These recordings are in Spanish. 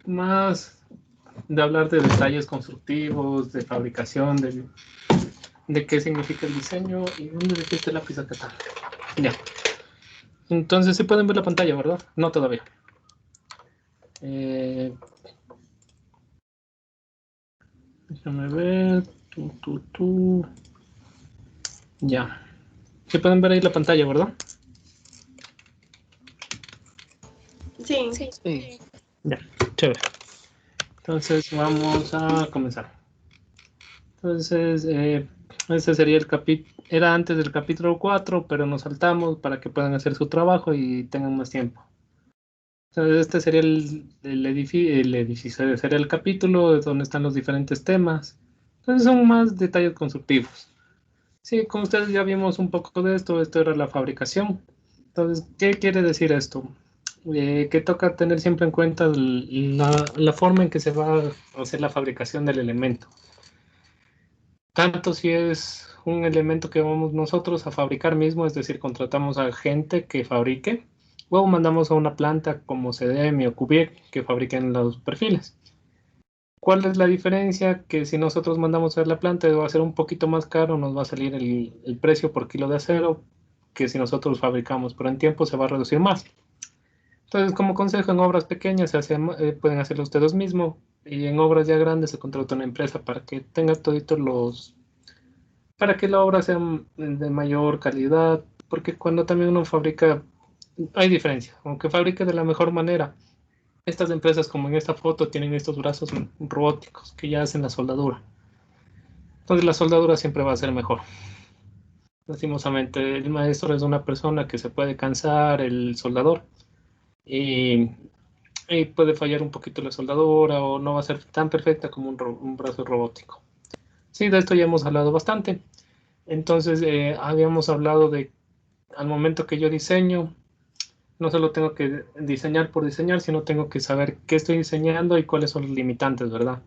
más de hablar de detalles constructivos, de fabricación, de qué significa el diseño y dónde dejé este lápiz acá está. Ya. Entonces sí pueden ver la pantalla, ¿verdad? No todavía. Déjame ver. Ya. Sí pueden ver ahí la pantalla, ¿verdad? Sí. Sí. Ya, chévere. Entonces vamos a comenzar. Entonces, este sería el capítulo, era antes del capítulo 4, pero nos saltamos para que puedan hacer su trabajo y tengan más tiempo. Entonces, este sería el edificio, sería el capítulo donde están los diferentes temas. Entonces, son más detalles constructivos. Sí, como ustedes ya vimos un poco de esto era la fabricación. Entonces, ¿qué quiere decir esto? Que toca tener siempre en cuenta la forma en que se va a hacer la fabricación del elemento. Tanto si es un elemento que vamos nosotros a fabricar mismo, es decir, contratamos a gente que fabrique, o mandamos a una planta como CDM o Cubiec que fabriquen los perfiles. ¿Cuál es la diferencia? Que si nosotros mandamos a la planta va a ser un poquito más caro, nos va a salir el precio por kilo de acero que si nosotros fabricamos, pero en tiempo se va a reducir más. Entonces, como consejo, en obras pequeñas pueden hacerlo ustedes mismos y en obras ya grandes se contrata una empresa para que tenga toditos para que la obra sea de mayor calidad, porque cuando también uno fabrica, hay diferencia, aunque fabrique de la mejor manera. Estas empresas, como en esta foto, tienen estos brazos robóticos que ya hacen la soldadura. Entonces la soldadura siempre va a ser mejor. Lastimosamente, el maestro es una persona que se puede cansar, el soldador, y, y puede fallar un poquito la soldadura o no va a ser tan perfecta como un brazo robótico. Sí, de esto ya hemos hablado bastante. Entonces, habíamos hablado de, al momento que yo diseño, no solo tengo que diseñar por diseñar, sino tengo que saber qué estoy diseñando y cuáles son los limitantes, ¿verdad?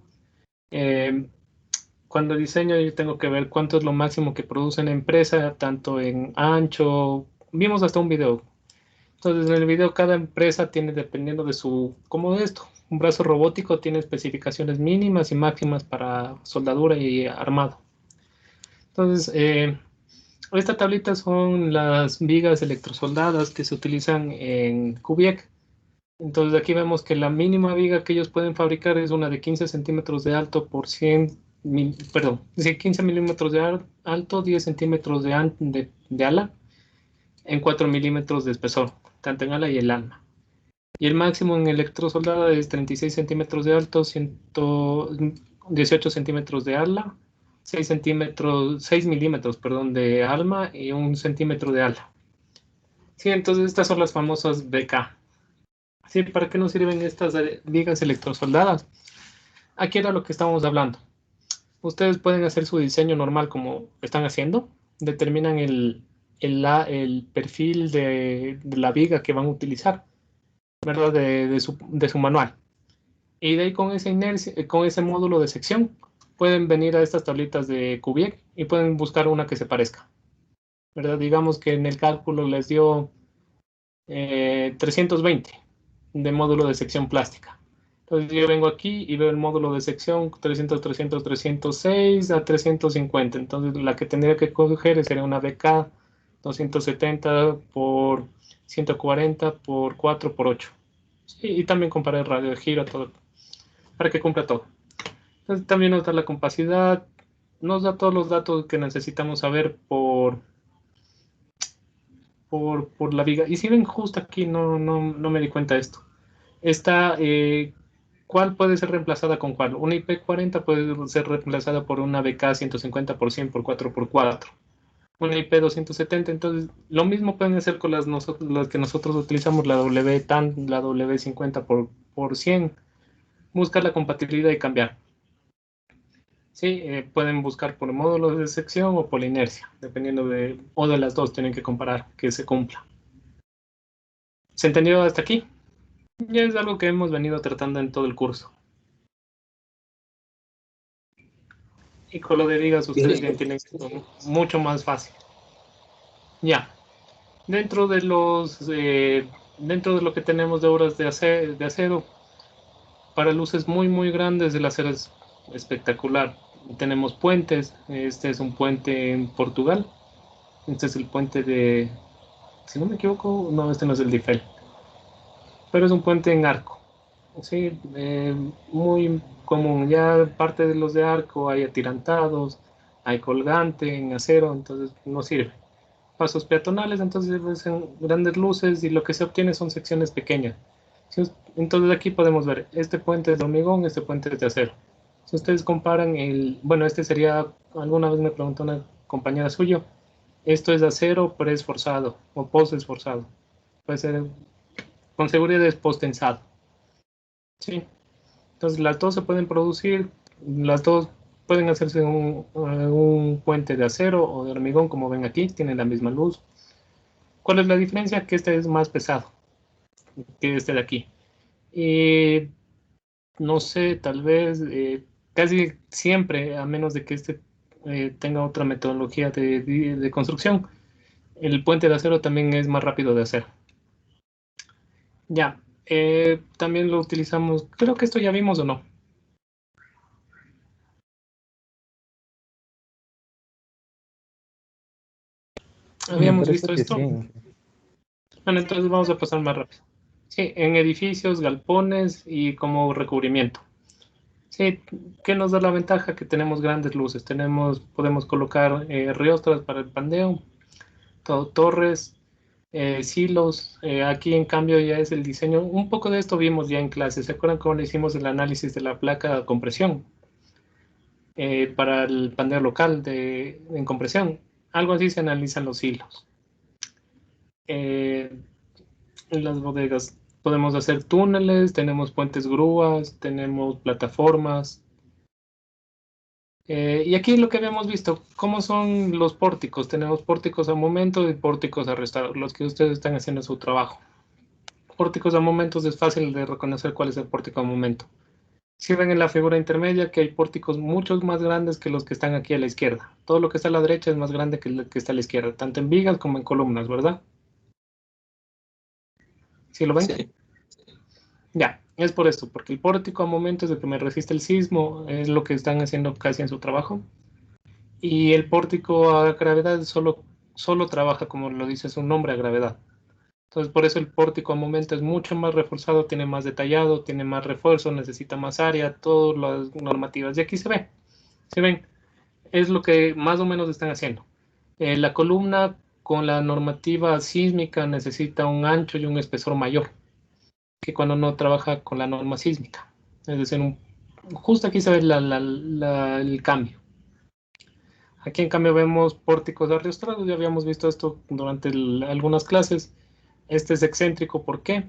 Cuando diseño yo tengo que ver cuánto es lo máximo que produce una empresa, tanto en ancho, vimos hasta un video. Entonces en el video cada empresa tiene, dependiendo de su, como esto, un brazo robótico tiene especificaciones mínimas y máximas para soldadura y armado. Entonces, esta tablita son las vigas electrosoldadas que se utilizan en Kubiak. Entonces aquí vemos que la mínima viga que ellos pueden fabricar es una de 15 centímetros de alto por 100, perdón, 15 milímetros de alto, 10 centímetros de ala, en 4 milímetros de espesor, tanto en ala y el alma. Y el máximo en electrosoldada es 36 centímetros de alto, 118 centímetros de ala, 6 milímetros, perdón, de alma y 1 centímetro de ala. Sí, entonces estas son las famosas BK. Sí, ¿para qué nos sirven estas vigas electrosoldadas? Aquí era lo que estábamos hablando. Ustedes pueden hacer su diseño normal como están haciendo, determinan el perfil de la viga que van a utilizar, ¿verdad? De su manual. Y de ahí con esa inercia, con ese módulo de sección, pueden venir a estas tablitas de Kubiak y pueden buscar una que se parezca, ¿verdad? Digamos que en el cálculo les dio 320 de módulo de sección plástica. Entonces yo vengo aquí y veo el módulo de sección 300, 300, 306 a 350. Entonces la que tendría que coger sería una BK 270 por 140 por 4 por 8. Sí, y también comparar el radio de giro, todo, para que cumpla todo. Entonces también nos da la capacidad, nos da todos los datos que necesitamos saber por la viga. Y si ven justo aquí, no me di cuenta de esto. Está, ¿cuál puede ser reemplazada con cuál? Una IP40 puede ser reemplazada por una BK 150 por 100 por 4 por 4. Una IP 270. Entonces, lo mismo pueden hacer con las que nosotros utilizamos, la WTAN, la W50 por 100. Buscar la compatibilidad y cambiar. Sí, pueden buscar por módulos de sección o por la inercia, dependiendo o de las dos, tienen que comparar que se cumpla. ¿Se entendió hasta aquí? Ya es algo que hemos venido tratando en todo el curso. Y con lo de vigas ustedes ya entienden esto mucho más fácil. Ya, dentro de lo que tenemos de obras de acero, para luces muy grandes el acero es espectacular. Tenemos puentes. Este es un puente en Portugal. Este es el puente de, si no me equivoco, no, este no es el de Eiffel, pero es un puente en arco. Sí, muy común. Ya parte de los de arco hay atirantados, hay colgante en acero, entonces no sirve. Pasos peatonales, entonces son grandes luces y lo que se obtiene son secciones pequeñas. Entonces aquí podemos ver, este puente es de hormigón, este puente es de acero. Si ustedes comparan bueno, este sería, alguna vez me preguntó una compañera suya, esto es de acero pre-esforzado o post-esforzado. Puede ser, con seguridad es post-tensado. Sí. Entonces las dos se pueden producir, las dos pueden hacerse un puente de acero o de hormigón, como ven aquí, tienen la misma luz. ¿Cuál es la diferencia? Que este es más pesado que este de aquí. Y no sé, tal vez casi siempre, a menos de que este tenga otra metodología de construcción, el puente de acero también es más rápido de hacer. Ya, también lo utilizamos, creo que esto ya vimos o no. Me Habíamos parece visto que esto. sí. Bueno, entonces vamos a pasar más rápido. Sí, en edificios, galpones y como recubrimiento. Sí, ¿qué nos da la ventaja? Que tenemos grandes luces. Podemos colocar riostras para el pandeo, torres, silos. Aquí en cambio ya es el diseño. Un poco de esto vimos ya en clase. ¿Se acuerdan cómo le hicimos el análisis de la placa de compresión para el pandeo local en compresión? Algo así se analizan los hilos. En las bodegas podemos hacer túneles, tenemos puentes grúas, tenemos plataformas. Y aquí lo que habíamos visto, ¿cómo son los pórticos? Tenemos pórticos a momentos y pórticos a restaurar, los que ustedes están haciendo su trabajo. Pórticos a momentos es fácil de reconocer cuál es el pórtico a momento. Si ven en la figura intermedia que hay pórticos muchos más grandes que los que están aquí a la izquierda. Todo lo que está a la derecha es más grande que lo que está a la izquierda, tanto en vigas como en columnas, ¿verdad? ¿Sí lo ven? Sí. Ya, es por esto, porque el pórtico a momentos de que me resiste el sismo es lo que están haciendo casi en su trabajo. Y el pórtico a gravedad solo trabaja, como lo dice su nombre, a gravedad. Entonces, por eso el pórtico a momentos es mucho más reforzado, tiene más detallado, tiene más refuerzo, necesita más área, todas las normativas. Y aquí se ve, se ven, es lo que más o menos están haciendo. La columna con la normativa sísmica necesita un ancho y un espesor mayor que cuando no trabaja con la norma sísmica. Es decir, justo aquí se ve el cambio. Aquí en cambio vemos pórticos arrastrados, ya habíamos visto esto durante algunas clases. Este es excéntrico, ¿por qué?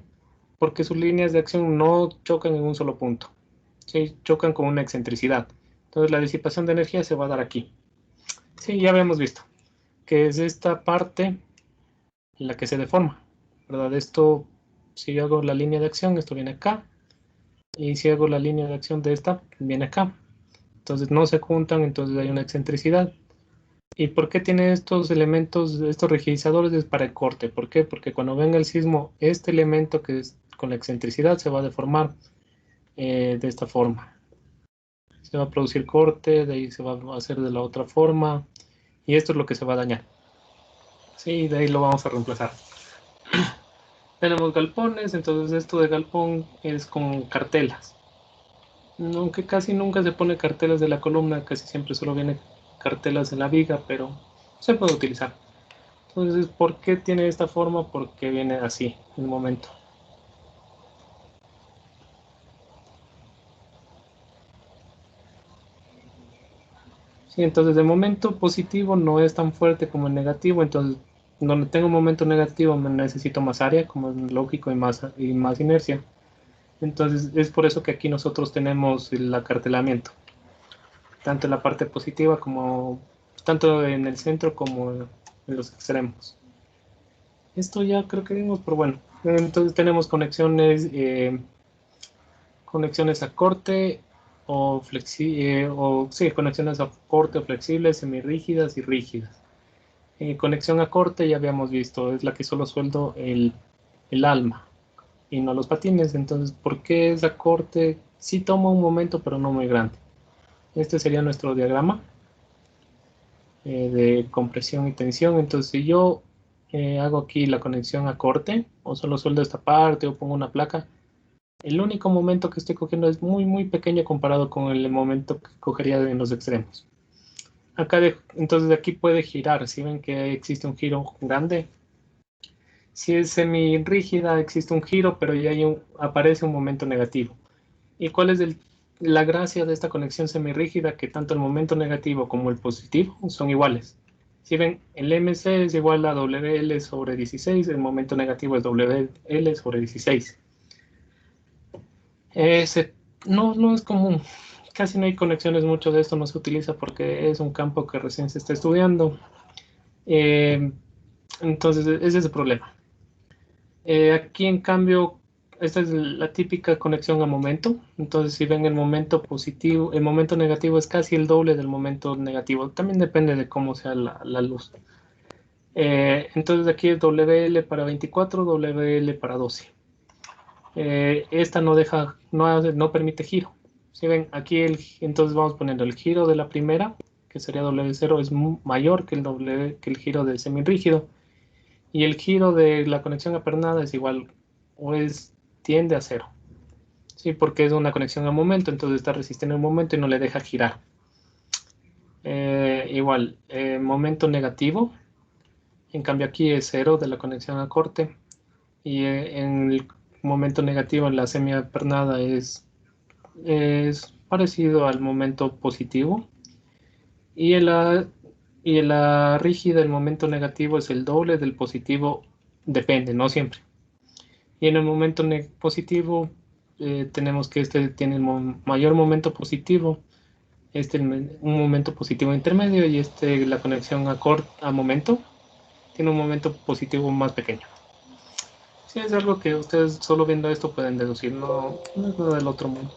Porque sus líneas de acción no chocan en un solo punto, ¿sí? Chocan con una excentricidad. Entonces la disipación de energía se va a dar aquí. Sí, ya habíamos visto que es esta parte la que se deforma, ¿verdad? Esto, si yo hago la línea de acción, esto viene acá, y si hago la línea de acción de esta, viene acá. Entonces no se juntan, entonces hay una excentricidad. ¿Y por qué tiene estos elementos, estos rigidizadores? Es para el corte. ¿Por qué? Porque cuando venga el sismo, este elemento que es con la excentricidad se va a deformar de esta forma. Se va a producir corte, de ahí se va a hacer de la otra forma, y esto es lo que se va a dañar. Sí, de ahí lo vamos a reemplazar. Tenemos galpones, entonces esto de galpón es con cartelas. Aunque casi nunca se pone cartelas de la columna, casi siempre solo viene cartelas de la viga, pero se puede utilizar. Entonces, ¿por qué tiene esta forma? Porque viene así, en el momento. Sí, entonces, de momento positivo no es tan fuerte como el negativo, entonces, donde tengo un momento negativo me necesito más área, como es lógico, y más inercia. Entonces, es por eso que aquí nosotros tenemos el acartelamiento, tanto en la parte positiva como, tanto en el centro como en los extremos. Esto ya creo que vimos, pero bueno, entonces tenemos conexiones a corte sí, conexiones a corte o flexibles, semirrígidas y rígidas. Conexión a corte ya habíamos visto, es la que solo sueldo el alma. y no los patines. Entonces, ¿por qué esa corte? Sí toma un momento, pero no muy grande. Este sería nuestro diagrama de compresión y tensión. Entonces, si yo hago aquí la conexión a corte, o solo sueldo esta parte, o pongo una placa, el único momento que estoy cogiendo es muy, muy pequeño comparado con el momento que cogería en los extremos. Acá, entonces, de aquí puede girar. Si ven que existe un giro grande. Si es semi-rígida, existe un giro, pero ya aparece un momento negativo. ¿Y cuál es la gracia de esta conexión semirrígida? Que tanto el momento negativo como el positivo son iguales. Si ven, el MC es igual a WL sobre 16, el momento negativo es WL sobre 16. No es común, casi no hay conexiones, mucho de esto no se utiliza porque es un campo que recién se está estudiando. Entonces, ese es el problema. Aquí, en cambio, esta es la típica conexión a momento. Entonces, si ven el momento positivo, el momento negativo es casi el doble del momento negativo. También depende de cómo sea la luz. Entonces, aquí es WL para 24, WL para 12. Esta no permite giro. Si ven, aquí entonces vamos poniendo el giro de la primera, que sería W0, es mayor que el giro del semirrígido. Y el giro de la conexión apernada es igual, tiende a cero. Sí, porque es una conexión a momento, entonces está resistiendo el momento y no le deja girar. Igual, momento negativo, en cambio aquí es cero de la conexión a corte. Y en el momento negativo en la semiapernada es parecido al momento positivo. Y en la rígida el momento negativo es el doble del positivo, depende, no siempre. Y en el momento positivo tenemos que este tiene el mayor momento positivo, un momento positivo intermedio, y la conexión a momento tiene un momento positivo más pequeño. Sí, es algo que ustedes solo viendo esto pueden deducir, no es nada del otro mundo.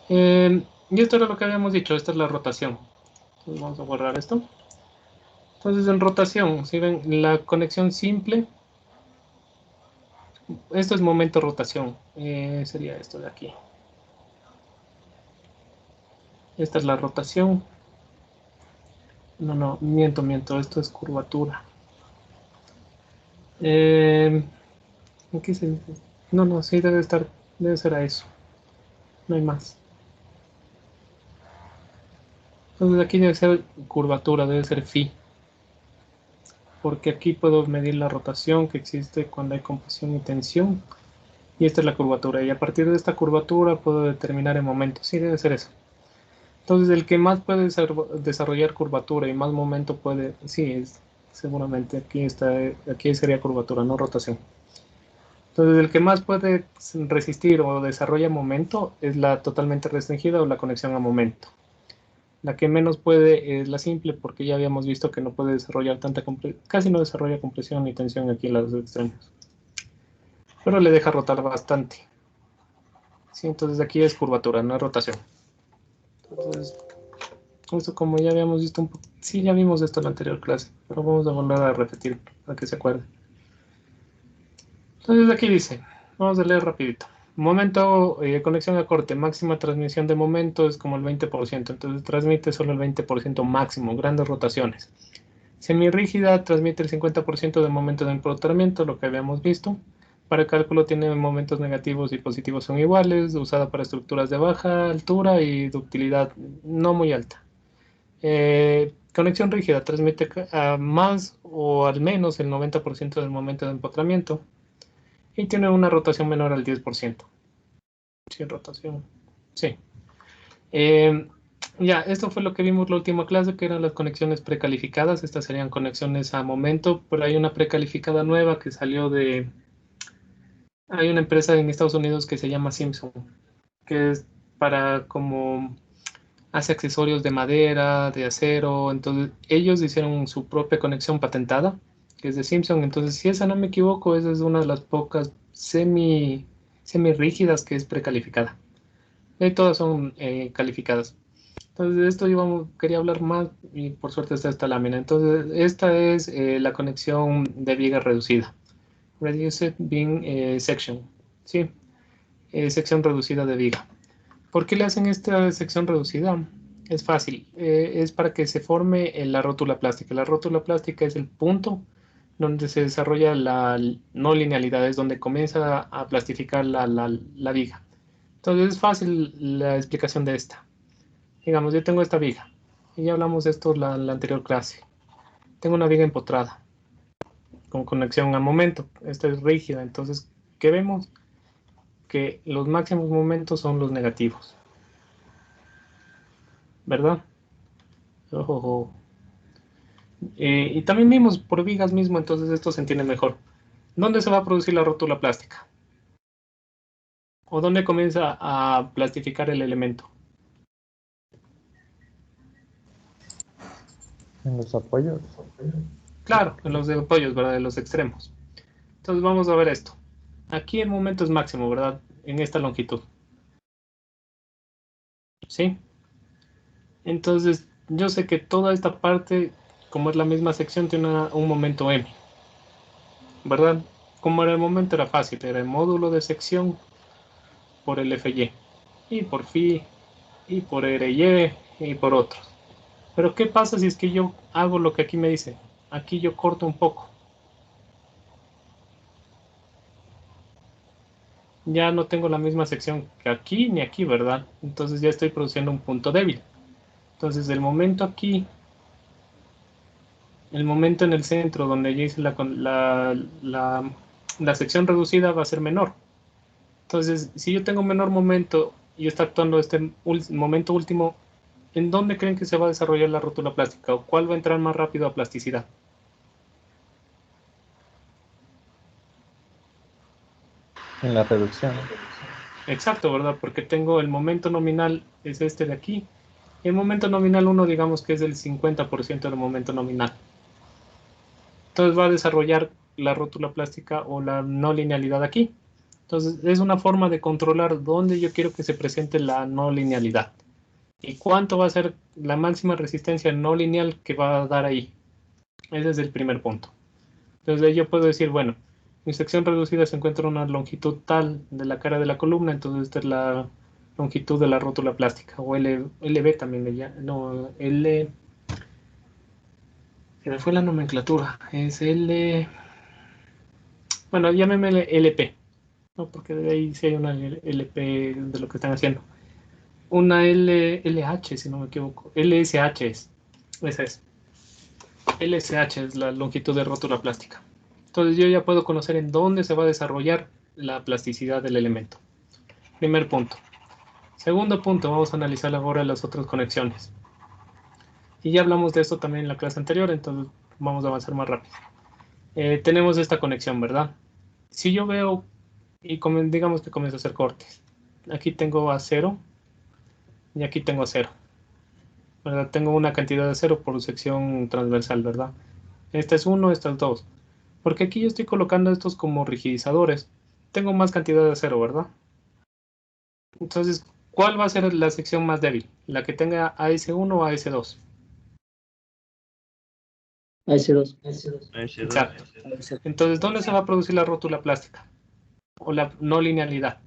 Y esto era lo que habíamos dicho, esta es la rotación. Entonces vamos a borrar esto. Entonces, en rotación, si ven la conexión simple, esto es momento rotación, sería esto de aquí. Esta es la rotación. No, miento, esto es curvatura. Aquí no, sí debe ser a eso. No hay más. Entonces aquí debe ser curvatura, debe ser phi. Porque aquí puedo medir la rotación que existe cuando hay compresión y tensión. Y esta es la curvatura. Y a partir de esta curvatura puedo determinar el momento. Sí, debe ser eso. Entonces, el que más puede desarrollar curvatura y más momento puede... Sí, seguramente aquí sería curvatura, no rotación. Entonces, el que más puede resistir o desarrolla momento es la totalmente restringida o la conexión a momento. La que menos puede es la simple, porque ya habíamos visto que no puede desarrollar casi no desarrolla compresión ni tensión aquí en los extremos. Pero le deja rotar bastante. Sí, entonces aquí es curvatura, no es rotación. Entonces, esto, como ya habíamos visto un poco, sí, ya vimos esto en la anterior clase, pero vamos a volver a repetir para que se acuerden. Entonces aquí dice, vamos a leer rapidito. Momento, conexión a corte, máxima transmisión de momento es como el 20%, entonces transmite solo el 20% máximo, grandes rotaciones. Semirrígida transmite el 50% de momento de empotramiento, lo que habíamos visto. Para el cálculo tiene momentos negativos y positivos son iguales, usada para estructuras de baja altura y ductilidad no muy alta. Conexión rígida transmite a más o al menos el 90% del momento de empotramiento y tiene una rotación menor al 10%. Sí, rotación. Sí. Ya, esto fue lo que vimos la última clase, que eran las conexiones precalificadas. Estas serían conexiones a momento, pero hay una precalificada nueva que salió de... Hay una empresa en Estados Unidos que se llama Simpson, que es para como... hace accesorios de madera, de acero. Entonces, ellos hicieron su propia conexión patentada, que es de Simpson. Entonces, si esa no me equivoco, esa es una de las pocas semi rígidas que es precalificada. Y todas son calificadas. Entonces, de esto quería hablar más y por suerte está esta lámina. Entonces, esta es la conexión de viga reducida. Reduced being section. ¿Sí? Sección reducida de viga. ¿Por qué le hacen esta sección reducida? Es fácil. Es para que se forme la rótula plástica. La rótula plástica es el punto donde se desarrolla la no linealidad, es donde comienza a plastificar la viga. Entonces es fácil la explicación de esta. Digamos, yo tengo esta viga. Y ya hablamos de esto en la anterior clase. Tengo una viga empotrada con conexión a momento. Esta es rígida. Entonces, ¿qué vemos? Que los máximos momentos son los negativos. ¿Verdad? Ojo. Y también vimos por vigas mismo, entonces esto se entiende mejor. ¿Dónde se va a producir la rótula plástica? ¿O dónde comienza a plastificar el elemento? En los apoyos. Claro, en los apoyos, ¿verdad? De los extremos. Entonces vamos a ver esto. Aquí el momento es máximo, ¿verdad? En esta longitud. ¿Sí? Entonces yo sé que toda esta parte, como es la misma sección, tiene un momento m. ¿Verdad? Como era el momento era fácil, era el módulo de sección por el FY. Y por phi, y por RY, y por otros. Pero ¿qué pasa si es que yo hago lo que aquí me dice? Aquí yo corto un poco. Ya no tengo la misma sección que aquí ni aquí, ¿verdad? Entonces ya estoy produciendo un punto débil. Entonces el momento aquí, el momento en el centro donde yo hice la sección reducida va a ser menor. Entonces, si yo tengo un menor momento y está actuando este momento último, ¿en dónde creen que se va a desarrollar la rótula plástica? ¿O cuál va a entrar más rápido a plasticidad? En la reducción. Exacto, ¿verdad? Porque tengo el momento nominal, es este de aquí. Y el momento nominal 1, digamos que es el 50% del momento nominal. Entonces va a desarrollar la rótula plástica o la no linealidad aquí. Entonces es una forma de controlar dónde yo quiero que se presente la no linealidad. ¿Y cuánto va a ser la máxima resistencia no lineal que va a dar ahí? Ese es el primer punto. Entonces ahí yo puedo decir, bueno, mi sección reducida se encuentra a una longitud tal de la cara de la columna, entonces esta es la longitud de la rótula plástica, o LB también le llama, no, L, se me fue la nomenclatura, es L, bueno, llámeme LP, ¿no? Porque de ahí sí hay una LP de lo que están haciendo. Una LH, si no me equivoco, LSH es, esa es. LSH es la longitud de rótula plástica. Entonces yo ya puedo conocer en dónde se va a desarrollar la plasticidad del elemento. Primer punto. Segundo punto, vamos a analizar ahora las otras conexiones. Y ya hablamos de esto también en la clase anterior, entonces vamos a avanzar más rápido. Tenemos esta conexión, ¿verdad? Si yo veo, y digamos que comienzo a hacer cortes. Aquí tengo a 0 y aquí tengo 0. ¿Verdad? Tengo una cantidad de 0 por sección transversal, ¿verdad? Esta es 1, esta es 2. Porque aquí yo estoy colocando estos como rigidizadores. Tengo más cantidad de 0, ¿verdad? Entonces, ¿cuál va a ser la sección más débil? ¿La que tenga AS1 o AS2? AS2. Exacto. Entonces, ¿dónde se va a producir la rótula plástica? O la no linealidad.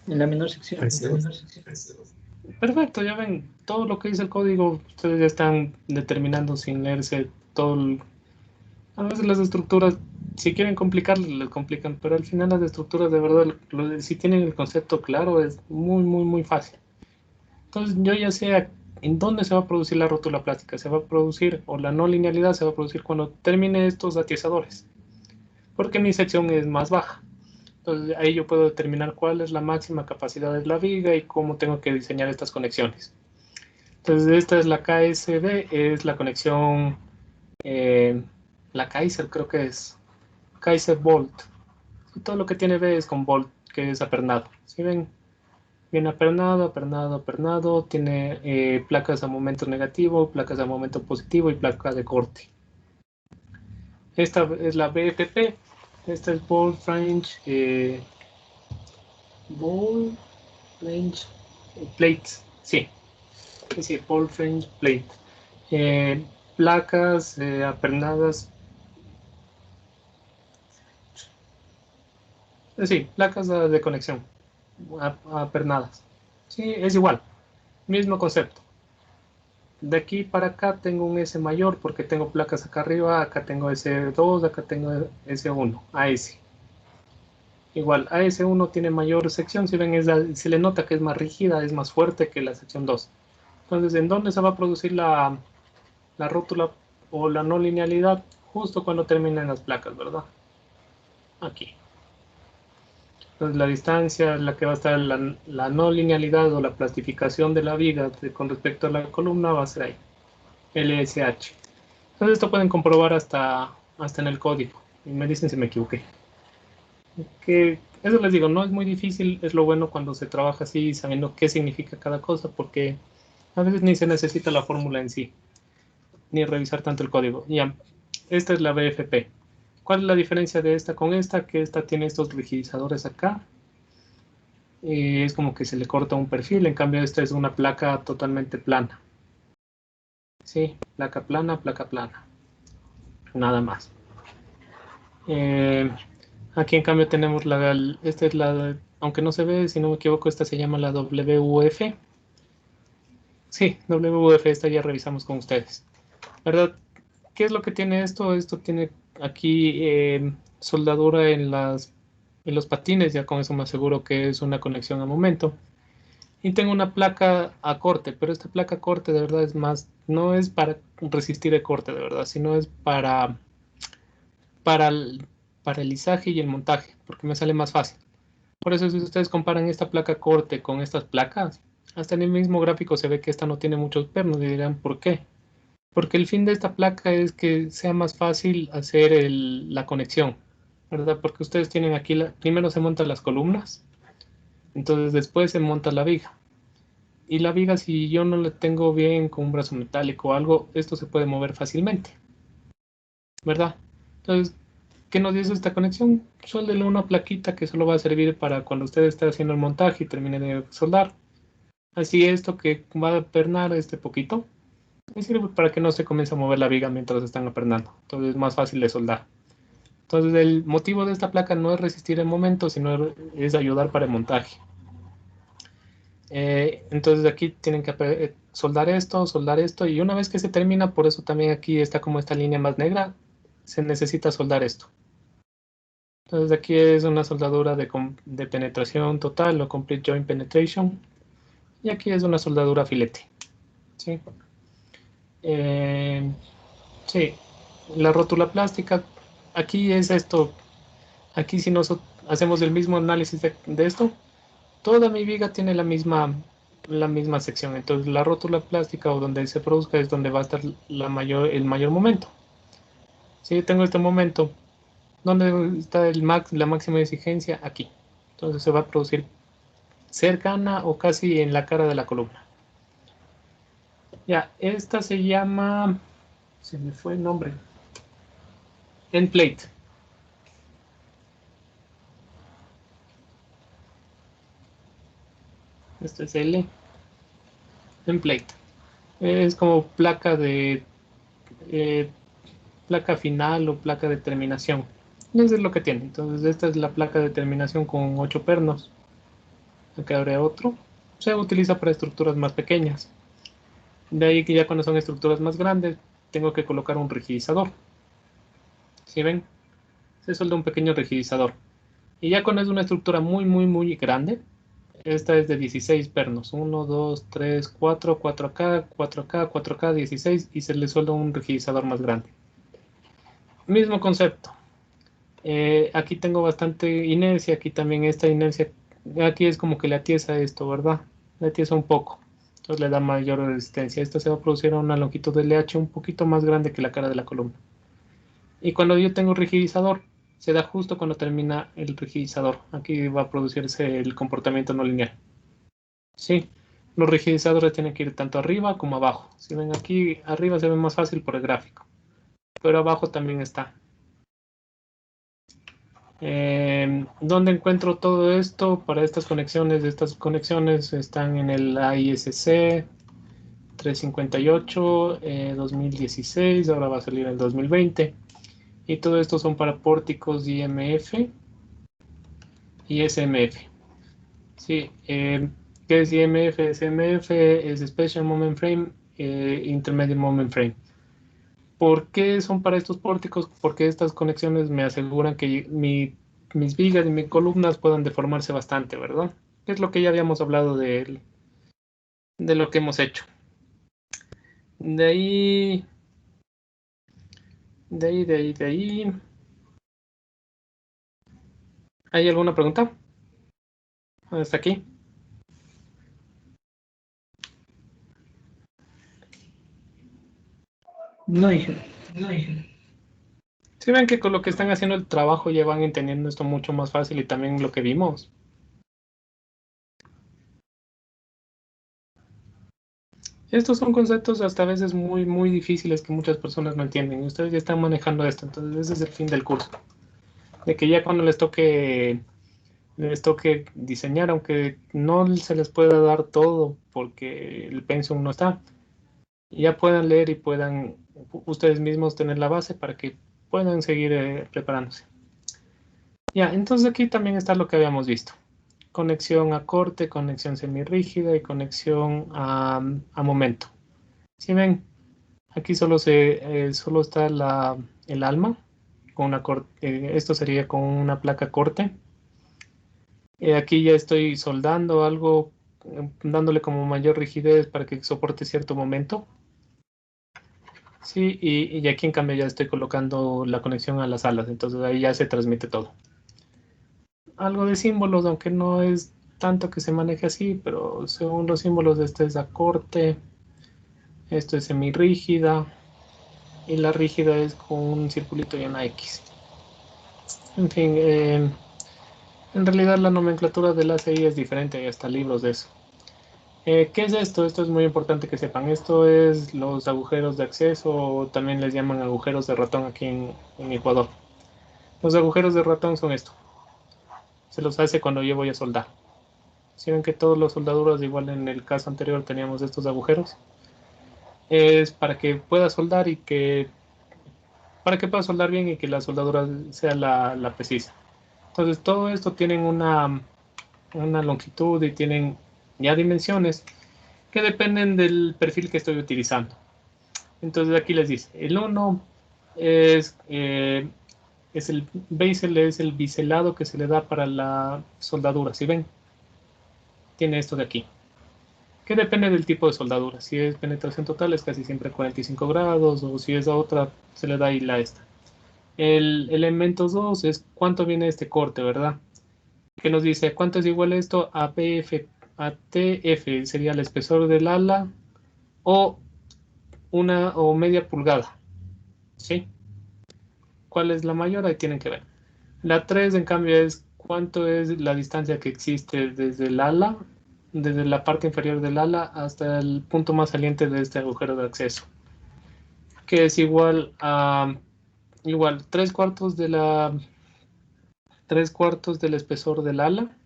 En la menor sección. Perfecto, ya ven, todo lo que dice el código, ustedes ya están determinando sin leerse todo. A veces las estructuras, si quieren complicarlas, les complican, pero al final las estructuras de verdad, si tienen el concepto claro, es muy, muy, muy fácil. Entonces yo ya sé en dónde se va a producir la rótula plástica. Se va a producir, o la no linealidad se va a producir cuando termine estos atiesadores, porque mi sección es más baja. Entonces ahí yo puedo determinar cuál es la máxima capacidad de la viga y cómo tengo que diseñar estas conexiones. Entonces esta es la KSB, es la conexión, la Kaiser creo que es, Kaiser Bolt. Todo lo que tiene B es con Bolt, que es apernado. ¿Sí ven? Bien apernado, apernado, apernado. Tiene placas a momento negativo, placas a momento positivo y placa de corte. Esta es la BFP. Esta es Ball Flange Ball Flange Plates. Sí, sí, Ball Flange Plate. Placas apernadas Sí, placas de conexión, apernadas. Sí, es igual, mismo concepto. De aquí para acá tengo un S mayor porque tengo placas acá arriba, acá tengo S2, acá tengo S1, AS. Igual, AS1 tiene mayor sección, si ven, se le nota que es más rígida, es más fuerte que la sección 2. Entonces, ¿en dónde se va a producir la rótula o la no linealidad? Justo cuando terminen las placas, ¿verdad? Aquí. Entonces, la distancia, la que va a estar la no linealidad o la plastificación de la viga con respecto a la columna va a ser ahí, LSH. Entonces, esto pueden comprobar hasta en el código. Y me dicen si me equivoqué. Que eso les digo, no es muy difícil, es lo bueno cuando se trabaja así sabiendo qué significa cada cosa, porque a veces ni se necesita la fórmula en sí, ni revisar tanto el código. Ya, esta es la BFP. ¿Cuál es la diferencia de esta con esta? Que esta tiene estos rigidizadores acá. Y es como que se le corta un perfil, en cambio esta es una placa totalmente plana. Sí, placa plana, nada más. Aquí en cambio tenemos esta es aunque no se ve, si no me equivoco, esta se llama la WF. Sí, WF, esta ya revisamos con ustedes. ¿Verdad? ¿Qué es lo que tiene esto? Esto tiene aquí soldadura en los patines, ya con eso me aseguro que es una conexión a momento. Y tengo una placa a corte, pero esta placa a corte de verdad es más, no es para resistir el corte de verdad, sino es para el izaje y el montaje, porque me sale más fácil. Por eso si ustedes comparan esta placa corte con estas placas, hasta en el mismo gráfico se ve que esta no tiene muchos pernos y dirán, ¿por qué? Porque el fin de esta placa es que sea más fácil hacer la conexión, ¿verdad? Porque ustedes tienen aquí, primero se montan las columnas, entonces después se monta la viga. Y la viga, si yo no la tengo bien con un brazo metálico o algo, esto se puede mover fácilmente, ¿verdad? Entonces, ¿qué nos dice esta conexión? Suéldele una plaquita que solo va a servir para cuando usted esté haciendo el montaje y termine de soldar. Así esto que va a apernar este poquito, me sirve para que no se comience a mover la viga mientras están apernando. Entonces es más fácil de soldar. Entonces el motivo de esta placa no es resistir el momento, sino es ayudar para el montaje. Entonces aquí tienen que soldar esto, y una vez que se termina, por eso también aquí está como esta línea más negra, se necesita soldar esto. Entonces aquí es una soldadura de penetración total o complete joint penetration, y aquí es una soldadura filete. ¿Sí? Sí, la rótula plástica, aquí es esto, aquí si nosotros hacemos el mismo análisis de esto, toda mi viga tiene la misma sección. Entonces la rótula plástica o donde se produzca es donde va a estar el mayor momento. Si yo tengo este momento, ¿dónde está la máxima exigencia? Aquí. Entonces se va a producir cercana o casi en la cara de la columna. Ya, esta se llama, se me fue el nombre, end plate. Este es el template. Es como eh, placa final o placa de terminación. Eso es lo que tiene. Entonces esta es la placa de terminación con 8 pernos. Acá habrá otro. Se utiliza para estructuras más pequeñas. De ahí que ya cuando son estructuras más grandes, tengo que colocar un rigidizador. ¿Sí ven? Se solda un pequeño rigidizador. Y ya cuando es una estructura muy grande, esta es de 16 pernos. 1, 2, 3, 4, 4 acá, 4 acá, 4 acá, 16, y se le suelda un rigidizador más grande. Mismo concepto. Aquí tengo bastante inercia, aquí también esta inercia, aquí es como que le atiesa esto, ¿verdad? Le atiesa un poco, entonces le da mayor resistencia. Esto se va a producir a una longitud de LH un poquito más grande que la cara de la columna. Y cuando yo tengo rigidizador, se da justo cuando termina el rigidizador. Aquí va a producirse el comportamiento no lineal. Sí, los rigidizadores tienen que ir tanto arriba como abajo. Si ven aquí, arriba se ve más fácil por el gráfico, pero abajo también está. ¿Dónde encuentro todo esto para estas conexiones? Estas conexiones están en el AISC 358 2016, ahora va a salir en 2020. Y todo esto son para pórticos IMF. y SMF. Sí, ¿qué es IMF? SMF es Special Moment Frame, Intermediate Moment Frame. ¿Por qué son para estos pórticos? Porque estas conexiones me aseguran que mis vigas y mis columnas puedan deformarse bastante, ¿verdad? Es lo que ya habíamos hablado de lo que hemos hecho. De ahí, de ahí. ¿Hay alguna pregunta? Hasta aquí. No dije. Si ven que con lo que están haciendo el trabajo ya van entendiendo esto mucho más fácil y también lo que vimos. Estos son conceptos hasta a veces muy, muy difíciles que muchas personas no entienden. Y ustedes ya están manejando esto, entonces ese es el fin del curso. De que ya cuando les toque diseñar, aunque no se les pueda dar todo porque el pensum no está, ya puedan leer y puedan ustedes mismos tener la base para que puedan seguir preparándose. Ya, entonces aquí también está lo que habíamos visto. Conexión a corte, conexión semirrígida y conexión a momento. Si ven, aquí solo está el alma, con una esto sería con una placa corte. Aquí ya estoy soldando algo, dándole como mayor rigidez para que soporte cierto momento. Sí, y aquí en cambio ya estoy colocando la conexión a las alas, entonces ahí ya se transmite todo. Algo de símbolos, aunque no es tanto que se maneje así, pero según los símbolos, este es a corte, esto es semirrígida, y la rígida es con un circulito y una X. En fin, en realidad la nomenclatura del ACI es diferente, hay hasta libros de eso. ¿Qué es esto? Esto es muy importante que sepan. Esto es los agujeros de acceso, o también les llaman agujeros de ratón aquí en Ecuador. Los agujeros de ratón son esto. Se los hace cuando yo voy a soldar. Si ven que todos los soldaduras, igual en el caso anterior teníamos estos agujeros, es para que pueda soldar para que pueda soldar bien y que la soldadura sea la precisa. Entonces todo esto tienen una longitud y tienen ya dimensiones que dependen del perfil que estoy utilizando. Entonces aquí les dice, el 1 es el bezel, es el biselado que se le da para la soldadura. ¿Sí ven? Tiene esto de aquí. Que depende del tipo de soldadura. Si es penetración total es casi siempre 45 grados, o si es a otra se le da ahí la esta. El elemento 2 es cuánto viene este corte, ¿verdad? Que nos dice cuánto es igual esto a PF, a TF, sería el espesor del ala, o media pulgada. ¿Sí? ¿Cuál es la mayor? Ahí tienen que ver. La 3 en cambio, es cuánto es la distancia que existe desde el ala, desde la parte inferior del ala hasta el punto más saliente de este agujero de acceso, que es igual a 3/4 del espesor del ala.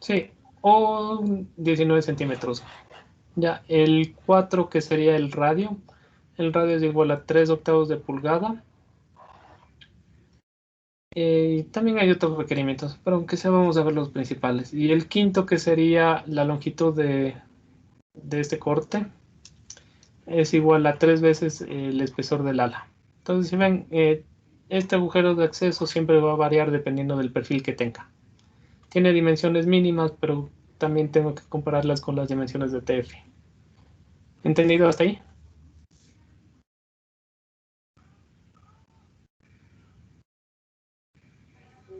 Sí, o 19 centímetros. Ya, el 4 que sería el radio. El radio es igual a 3/8 de pulgada. También hay otros requerimientos, pero aunque sea vamos a ver los principales. Y el quinto, que sería la longitud de este corte, es igual a 3 veces el espesor del ala. Entonces, si ven, este agujero de acceso siempre va a variar dependiendo del perfil que tenga. Tiene dimensiones mínimas, pero también tengo que compararlas con las dimensiones de TF. ¿Entendido hasta ahí?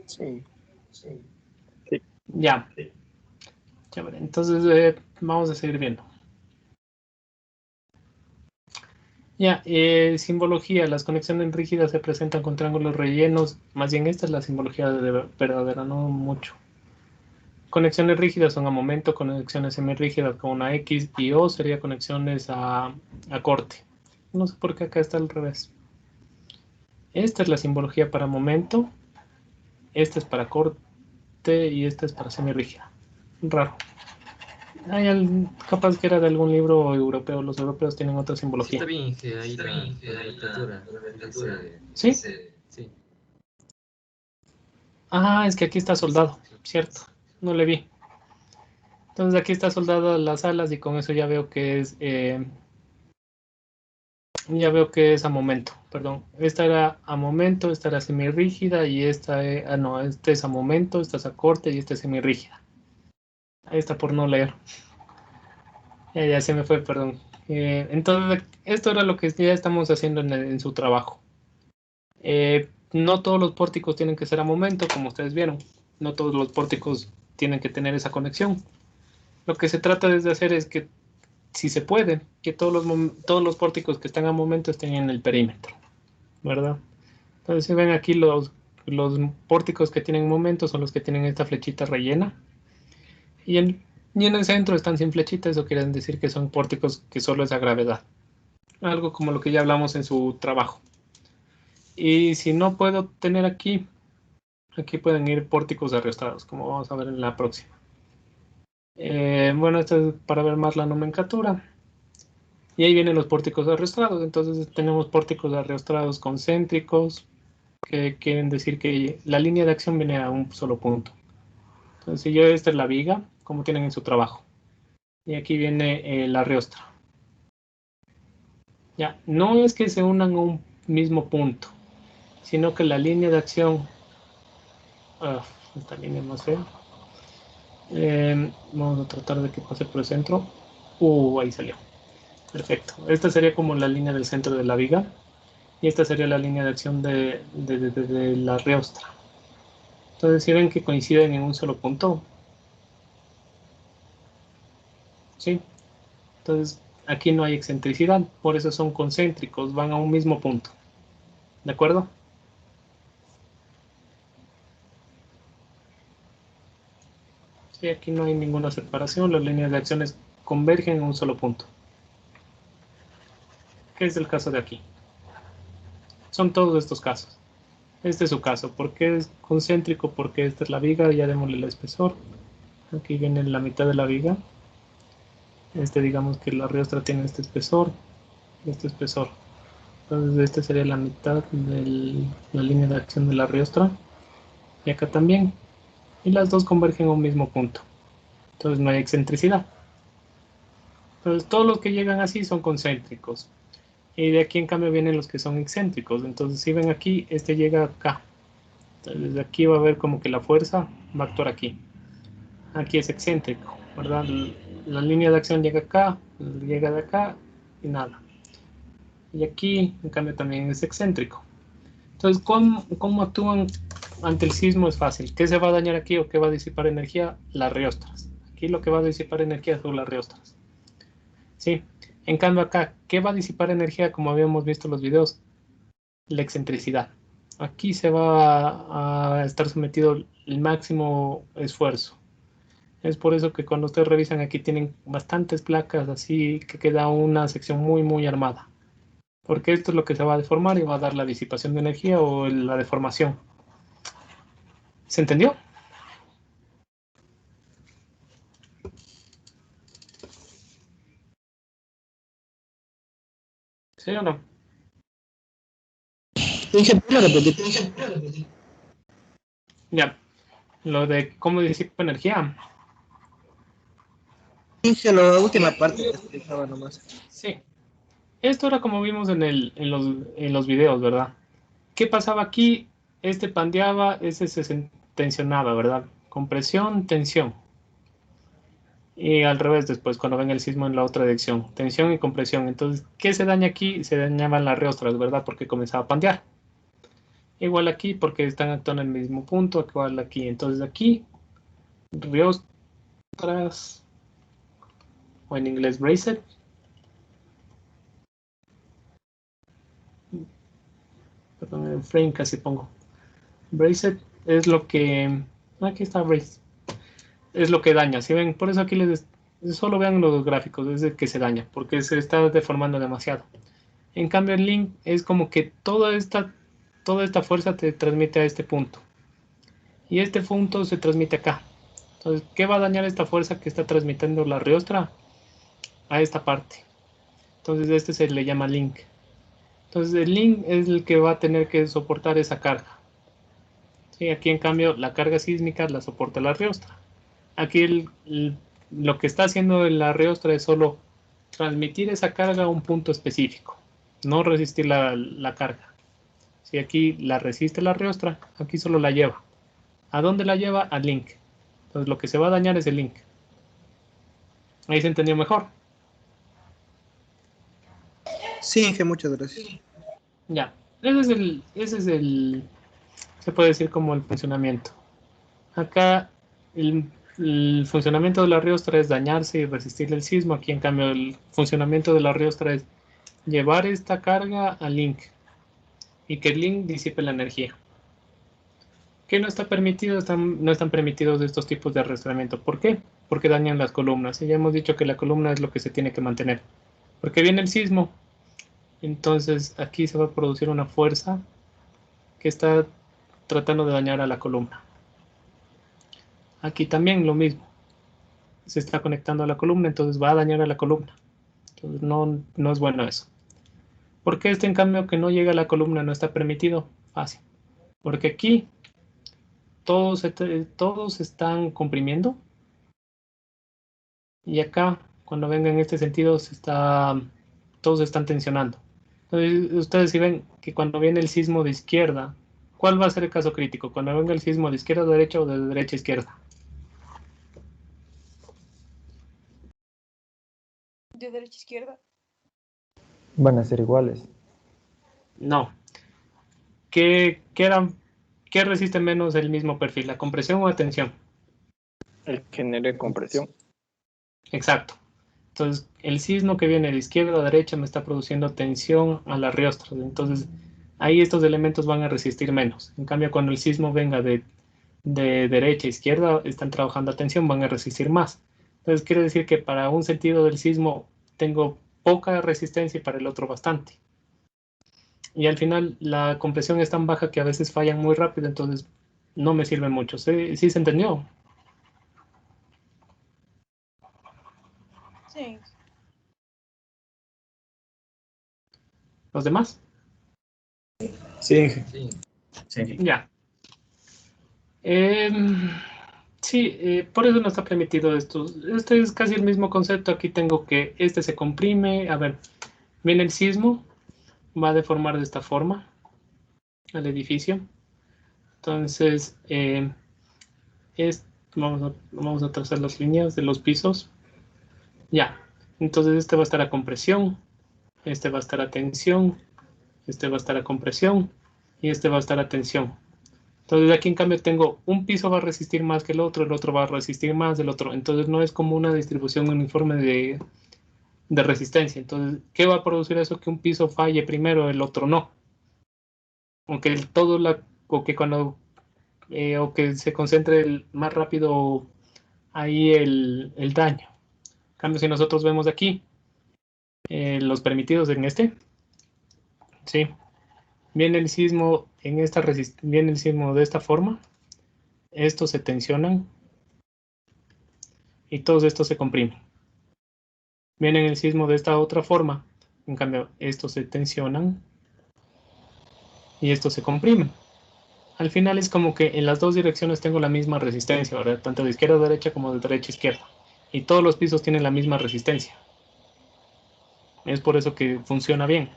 Sí. Ya. Chévere. Entonces, vamos a seguir viendo. Ya, simbología. Las conexiones rígidas se presentan con triángulos rellenos. Más bien, esta es la simbología verdadera, no mucho. Conexiones rígidas son a momento, conexiones semirrígidas con una X, y O sería conexiones a corte. No sé por qué acá está al revés. Esta es la simbología para momento, esta es para corte y esta es para semirrígida. Raro. Capaz que era de algún libro europeo. Los europeos tienen otra Sí, simbología. está bien que ahí la nomenclatura. ¿Sí? Ah, es que aquí está soldado, cierto, no le vi. Entonces aquí está soldado las alas y con eso ya veo que es a momento, perdón. Esta era a momento, esta era semirrígida y esta, no, este es a momento, esta es a corte y esta es semirrígida. Ahí está por no leer. Ya se me fue, perdón. Entonces, esto era lo que ya estamos haciendo en su trabajo. No todos los pórticos tienen que ser a momento, como ustedes vieron. No todos los pórticos tienen que tener esa conexión. Lo que se trata de hacer es que, si se puede, que todos los pórticos que están a momento estén en el perímetro, ¿verdad? Entonces, si ven aquí los pórticos que tienen momento son los que tienen esta flechita rellena. Y en el centro están sin flechita, eso quiere decir que son pórticos que solo es a gravedad. Algo como lo que ya hablamos en su trabajo. Y si no puedo tener aquí pueden ir pórticos arrastrados, como vamos a ver en la próxima. Bueno, esto es para ver más la nomenclatura. Y ahí vienen los pórticos arrastrados. Entonces tenemos pórticos arrastrados concéntricos, que quieren decir que la línea de acción viene a un solo punto. Entonces, si esta es la viga, como tienen en su trabajo. Y aquí viene la riostra. Ya, no es que se unan a un mismo punto, sino que la línea de acción, esta línea más fea, vamos a tratar de que pase por el centro. Ahí salió. Perfecto. Esta sería como la línea del centro de la viga. Y esta sería la línea de acción de la riostra. Entonces, si ven que coinciden en un solo punto. ¿Sí? Entonces, aquí no hay excentricidad. Por eso son concéntricos. Van a un mismo punto. ¿De acuerdo? Sí, aquí no hay ninguna separación. Las líneas de acciones convergen en un solo punto. ¿Qué es el caso de aquí? Son todos estos casos. Este es su caso. ¿Por qué es concéntrico? Porque esta es la viga. Ya démosle el espesor. Aquí viene la mitad de la viga. Digamos que la riostra tiene este espesor. Este espesor. Entonces, esta sería la mitad de la línea de acción de la riostra. Y acá también. Y las dos convergen a un mismo punto. Entonces, no hay excentricidad. Entonces, todos los que llegan así son concéntricos. Y de aquí, en cambio, vienen los que son excéntricos. Entonces, si ven aquí, este llega acá. Entonces, de aquí va a ver como que la fuerza va a actuar aquí. Aquí es excéntrico, ¿verdad? La línea de acción llega acá, llega de acá y nada. Y aquí, en cambio, también es excéntrico. Entonces, ¿cómo actúan ante el sismo? Es fácil. ¿Qué se va a dañar aquí o qué va a disipar energía? Las riostras. Aquí lo que va a disipar energía son las riostras. ¿Sí? En cambio acá, ¿qué va a disipar energía como habíamos visto en los videos? La excentricidad. Aquí se va a estar sometido el máximo esfuerzo. Es por eso que cuando ustedes revisan aquí tienen bastantes placas así que queda una sección muy muy armada. Porque esto es lo que se va a deformar y va a dar la disipación de energía o la deformación. ¿Se entendió? ¿Sí o no? Dije, ¿puedo repetir? Ya. Lo de cómo disipa energía. Dije la última parte que explicaba nomás. Sí. Esto era como vimos en los videos, ¿verdad? ¿Qué pasaba aquí? Este pandeaba, ese se tensionaba, ¿verdad? Compresión, tensión. Y al revés después, cuando ven el sismo en la otra dirección. Tensión y compresión. Entonces, ¿qué se daña aquí? Se dañaban las riostras, ¿verdad? Porque comenzaba a pandear. Igual aquí, porque están actuando en el mismo punto. Igual aquí. Entonces, aquí, riostras, o en inglés, bracet. Perdón, en frame casi pongo. Bracet es lo que... Aquí está brace. Es lo que daña. Si ven, por eso aquí solo vean los gráficos, es el que se daña, porque se está deformando demasiado. En cambio, el link es como que toda esta fuerza te transmite a este punto. Y este punto se transmite acá. Entonces, ¿qué va a dañar esta fuerza que está transmitiendo la riostra? A esta parte. Entonces, este se le llama link. Entonces, el link es el que va a tener que soportar esa carga. Sí, aquí en cambio la carga sísmica la soporta la riostra. Aquí lo que está haciendo la riostra es solo transmitir esa carga a un punto específico, no resistir la carga. Si aquí la resiste la riostra, aquí solo la lleva. ¿A dónde la lleva? Al link. Entonces lo que se va a dañar es el link. Ahí se entendió mejor. Sí, Inge, muchas gracias. Ya, ese es el, se puede decir como el funcionamiento. Acá el funcionamiento de la riostra es dañarse y resistir el sismo. Aquí en cambio el funcionamiento de la riostra es llevar esta carga al link y que el link disipe la energía. ¿Qué no está permitido? No están permitidos estos tipos de arrastramiento. ¿Por qué? Porque dañan las columnas. Y ya hemos dicho que la columna es lo que se tiene que mantener. Porque viene el sismo. Entonces aquí se va a producir una fuerza que está tratando de dañar a la columna. Aquí también lo mismo. Se está conectando a la columna, entonces va a dañar a la columna. Entonces no es bueno eso. ¿Por qué en cambio que no llega a la columna no está permitido? Fácil. Porque aquí todos están comprimiendo y acá cuando venga en este sentido todos están tensionando. Entonces ustedes si ven que cuando viene el sismo de izquierda, ¿cuál va a ser el caso crítico? Cuando venga el sismo de izquierda a derecha o de derecha a izquierda. De derecha a izquierda. Van a ser iguales. No. ¿Qué resiste menos el mismo perfil? ¿La compresión o la tensión? El que genere compresión. Exacto. Entonces, el sismo que viene de izquierda a derecha me está produciendo tensión a la riostra. Entonces, ahí estos elementos van a resistir menos. En cambio, cuando el sismo venga de derecha a izquierda, están trabajando a tensión, van a resistir más. Entonces, quiere decir que para un sentido del sismo tengo poca resistencia y para el otro bastante. Y al final la compresión es tan baja que a veces fallan muy rápido, entonces no me sirve mucho. ¿Sí se entendió? Sí. ¿Los demás? Sí, Inge. Ya. Sí, por eso no está permitido esto. Este es casi el mismo concepto. Aquí tengo que este se comprime. A ver, viene el sismo, va a deformar de esta forma al edificio. Entonces, vamos a trazar las líneas de los pisos. Ya, entonces este va a estar a compresión, este va a estar a tensión, este va a estar a compresión y este va a estar a tensión. Entonces aquí en cambio tengo un piso va a resistir más que el otro va a resistir más del otro. Entonces no es como una distribución uniforme de resistencia. Entonces, ¿qué va a producir eso? Que un piso falle primero, el otro no. Aunque o que cuando o que se concentre más rápido ahí el daño. En cambio, si nosotros vemos aquí los permitidos en este, ¿sí? Viene el sismo viene el sismo de esta forma, estos se tensionan y todos estos se comprimen. Viene el sismo de esta otra forma, en cambio estos se tensionan y estos se comprimen. Al final es como que en las dos direcciones tengo la misma resistencia, ¿verdad? Tanto de izquierda a derecha como de derecha a izquierda. Y todos los pisos tienen la misma resistencia. Es por eso que funciona bien.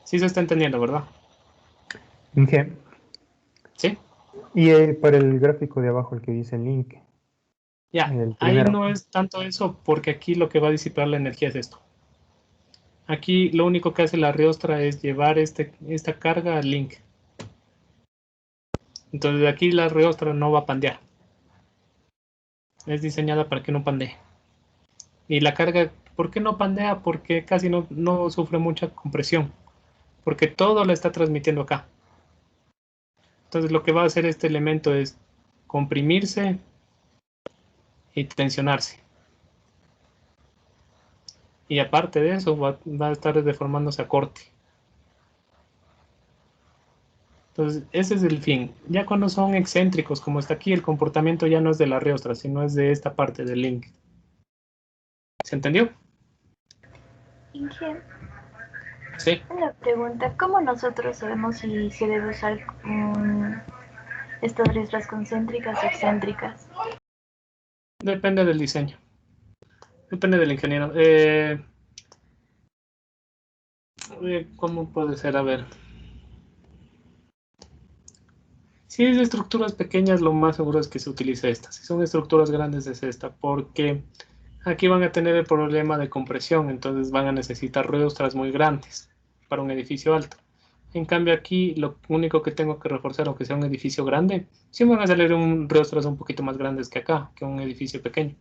Sí se está entendiendo, ¿verdad? Inge, ¿Sí? y para el gráfico de abajo, el que dice link, Ya, el ahí primero. no es tanto eso, porque aquí lo que va a disipar la energía es esto. Aquí lo único que hace la riostra es llevar esta carga al link. Entonces de aquí la riostra no va a pandear. Es diseñada para que no pandee. Y la carga, ¿por qué no pandea? Porque casi no sufre mucha compresión. Porque todo la está transmitiendo acá. Entonces lo que va a hacer este elemento es comprimirse y tensionarse. Y aparte de eso va a estar deformándose a corte. Entonces, ese es el fin. Ya cuando son excéntricos, como está aquí, el comportamiento ya no es de la riostra, sino es de esta parte del link. ¿Se entendió? Inge, Sí. una pregunta, ¿cómo nosotros sabemos si se debe usar un estas risas concéntricas o excéntricas. Depende del diseño. Depende del ingeniero. ¿Cómo puede ser? A ver. Si es de estructuras pequeñas, lo más seguro es que se utilice esta. Si son estructuras grandes, es esta, porque aquí van a tener el problema de compresión, entonces van a necesitar rostras muy grandes para un edificio alto. En cambio aquí, lo único que tengo que reforzar, aunque sea un edificio grande, sí van a salir rostras un poquito más grandes que acá, que un edificio pequeño.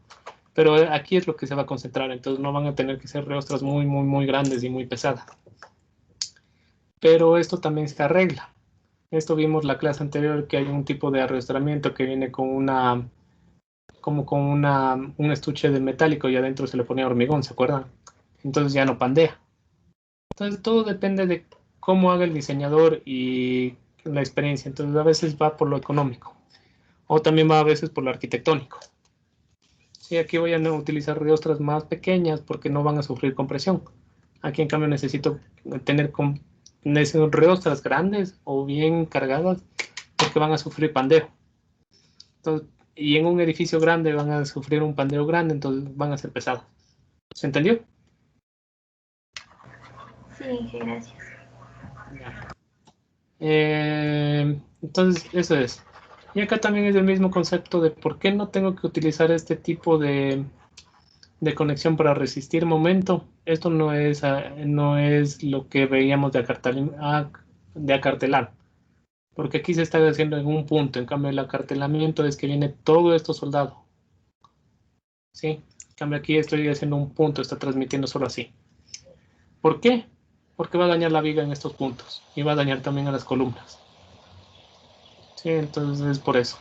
Pero aquí es lo que se va a concentrar, entonces no van a tener que ser rostras muy, muy, muy grandes y muy pesadas. Pero esto también se arregla. Esto vimos la clase anterior, que hay un tipo de arrastramiento que viene con un estuche de metálico y adentro se le ponía hormigón, ¿se acuerdan? Entonces ya no pandea. Entonces todo depende de cómo haga el diseñador y la experiencia. Entonces a veces va por lo económico o también va a veces por lo arquitectónico. Sí, aquí voy a utilizar riostras más pequeñas porque no van a sufrir compresión. Aquí en cambio necesito tener riostras grandes o bien cargadas porque van a sufrir pandeo. Entonces, y en un edificio grande van a sufrir un pandeo grande, entonces van a ser pesados. ¿Se entendió? Sí, Inge, gracias. Ya. Entonces, eso es. Y acá también es el mismo concepto de por qué no tengo que utilizar este tipo de conexión para resistir momento. Esto no es lo que veíamos de acartelar, porque aquí se está haciendo en un punto. En cambio, el acartelamiento es que viene todo esto soldado. ¿Sí? En cambio, aquí estoy haciendo un punto, está transmitiendo solo así. ¿Por qué? Porque va a dañar la viga en estos puntos y va a dañar también a las columnas. Sí, entonces es por eso.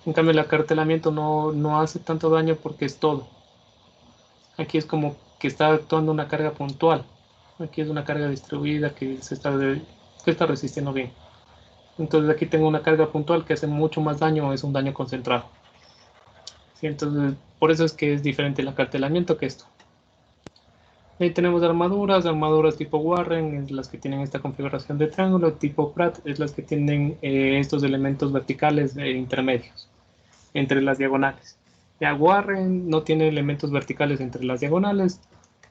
En cambio, el acartelamiento no hace tanto daño porque es todo. Aquí es como que está actuando una carga puntual. Aquí es una carga distribuida que está resistiendo bien. Entonces aquí tengo una carga puntual que hace mucho más daño, es un daño concentrado. ¿Sí? Entonces, por eso es que es diferente el acartelamiento que esto. Ahí tenemos armaduras tipo Warren, es las que tienen esta configuración de triángulo, tipo Pratt, es las que tienen estos elementos verticales intermedios entre las diagonales. Ya Warren no tiene elementos verticales entre las diagonales,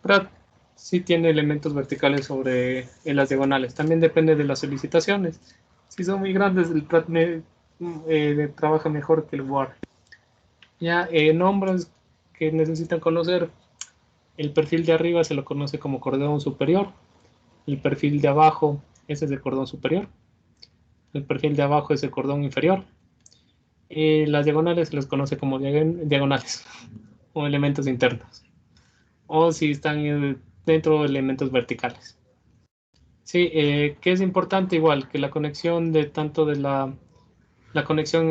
Pratt sí tiene elementos verticales sobre las diagonales. También depende de las solicitaciones. Si son muy grandes, el Pratt trabaja mejor que el Warren. Ya nombres que necesitan conocer. El perfil de arriba se lo conoce como cordón superior. El perfil de abajo, ese es el cordón superior. El perfil de abajo es el cordón inferior. Las diagonales se les conoce como diagonales o elementos internos. O si están dentro de elementos verticales. Sí, que es importante igual que la conexión de tanto de la conexión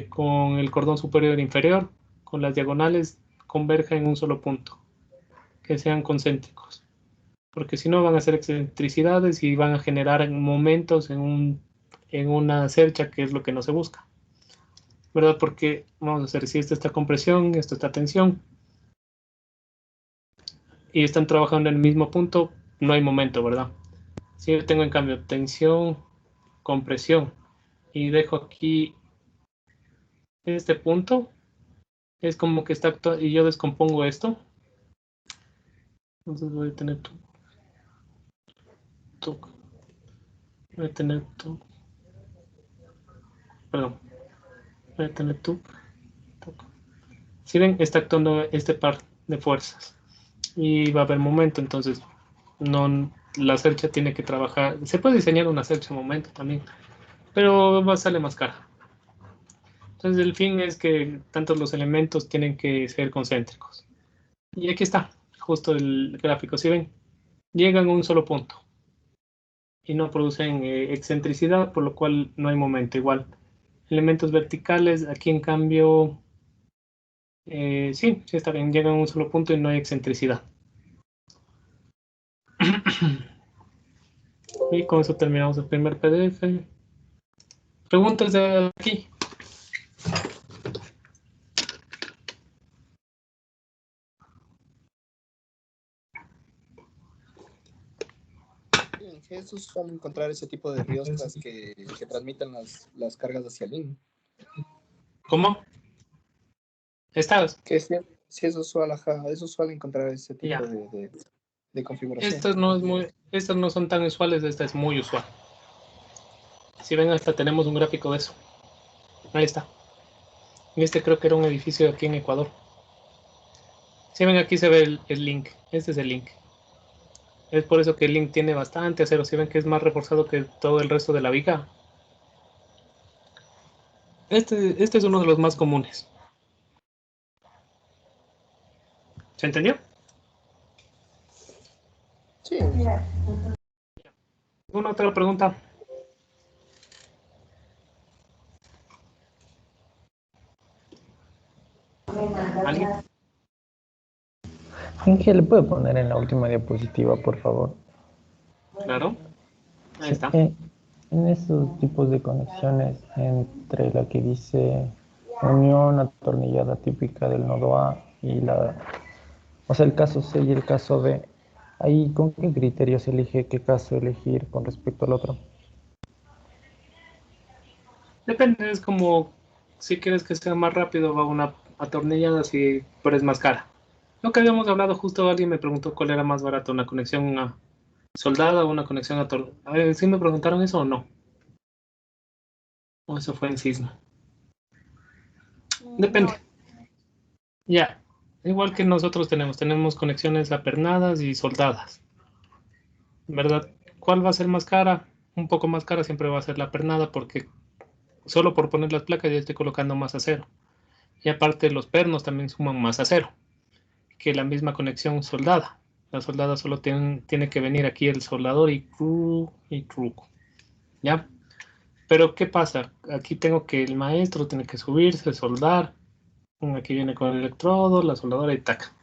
con el cordón superior e inferior, con las diagonales, converja en un solo punto, que sean concéntricos. Porque si no van a ser excentricidades y van a generar momentos en una cercha, que es lo que no se busca, ¿verdad? Porque vamos a hacer, si esto está compresión, esto está tensión, y están trabajando en el mismo punto, no hay momento, ¿verdad? Si yo tengo en cambio tensión, compresión, y dejo aquí este punto, es como que está actuando, y yo descompongo esto, entonces voy a tener voy a tener perdón, voy a tener si ven, está actuando este par de fuerzas y va a haber momento, entonces la cercha tiene que trabajar. Se puede diseñar una cercha momento también, pero sale más cara. Entonces el fin es que tantos los elementos tienen que ser concéntricos. Y aquí está, justo el gráfico. Si ven, llegan a un solo punto y no producen excentricidad, por lo cual no hay momento. Igual, elementos verticales, aquí en cambio, sí está bien, llegan a un solo punto y no hay excentricidad. Y con eso terminamos el primer PDF. Preguntas de aquí. Es usual encontrar ese tipo de rioscas que transmiten las cargas hacia el link. ¿Cómo? ¿Estás? Que sí es usual, ajá, es usual encontrar ese tipo Ya. de configuración. Estas no son tan usuales, esta es muy usual. Si ven, hasta tenemos un gráfico de eso. Ahí está. Y este creo que era un edificio aquí en Ecuador. Si ven, aquí se ve el link. Este es el link. Es por eso que el link tiene bastante acero. Si ven que es más reforzado que todo el resto de la viga. Este es uno de los más comunes. ¿Se entendió? Sí. ¿Alguna otra pregunta? ¿Alguien? Ángel, ¿le puede poner en la última diapositiva, por favor? Claro. Ahí Sí, está. en esos tipos de conexiones entre la que dice unión atornillada típica del nodo A y o sea, el caso C y el caso B, ahí ¿con qué criterio se elige qué caso elegir con respecto al otro? Depende, es como si quieres que sea más rápido, va una atornillada, pero es más cara. Lo que habíamos hablado, justo alguien me preguntó cuál era más barato, una conexión soldada o una conexión atornillada. A ver, ¿sí me preguntaron eso o no? O eso fue en Cisma. Depende. Ya, igual que nosotros tenemos conexiones apernadas y soldadas, ¿verdad? ¿Cuál va a ser más cara? Un poco más cara siempre va a ser la apernada porque solo por poner las placas ya estoy colocando más acero. Y aparte los pernos también suman más acero que la misma conexión soldada. La soldada solo tiene que venir aquí el soldador y truco. ¿Ya? Pero ¿qué pasa? Aquí tengo que el maestro tiene que subirse, soldar. Aquí viene con el electrodo, la soldadora y tac.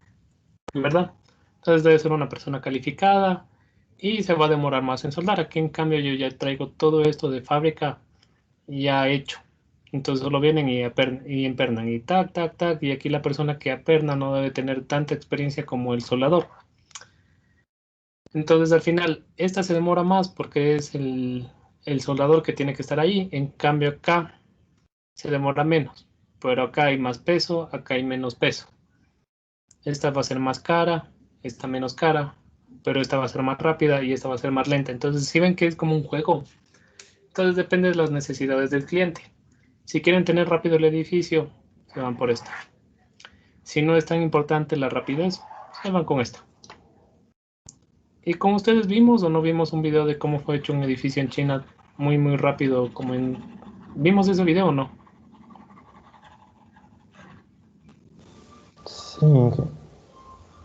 ¿Verdad? Entonces debe ser una persona calificada y se va a demorar más en soldar. Aquí en cambio yo ya traigo todo esto de fábrica ya hecho. Entonces solo vienen y empernan y tac, tac, tac. Y aquí la persona que aperna no debe tener tanta experiencia como el soldador. Entonces al final esta se demora más porque es el soldador que tiene que estar ahí. En cambio acá se demora menos. Pero acá hay más peso, acá hay menos peso. Esta va a ser más cara, esta menos cara, pero esta va a ser más rápida y esta va a ser más lenta. Entonces, si ven que es como un juego, entonces depende de las necesidades del cliente. Si quieren tener rápido el edificio, se van por esta. Si no es tan importante la rapidez, se van con esta. Y como ustedes vimos o no vimos un video de cómo fue hecho un edificio en China muy muy rápido, ¿vimos ese video o no? Sí, Inge.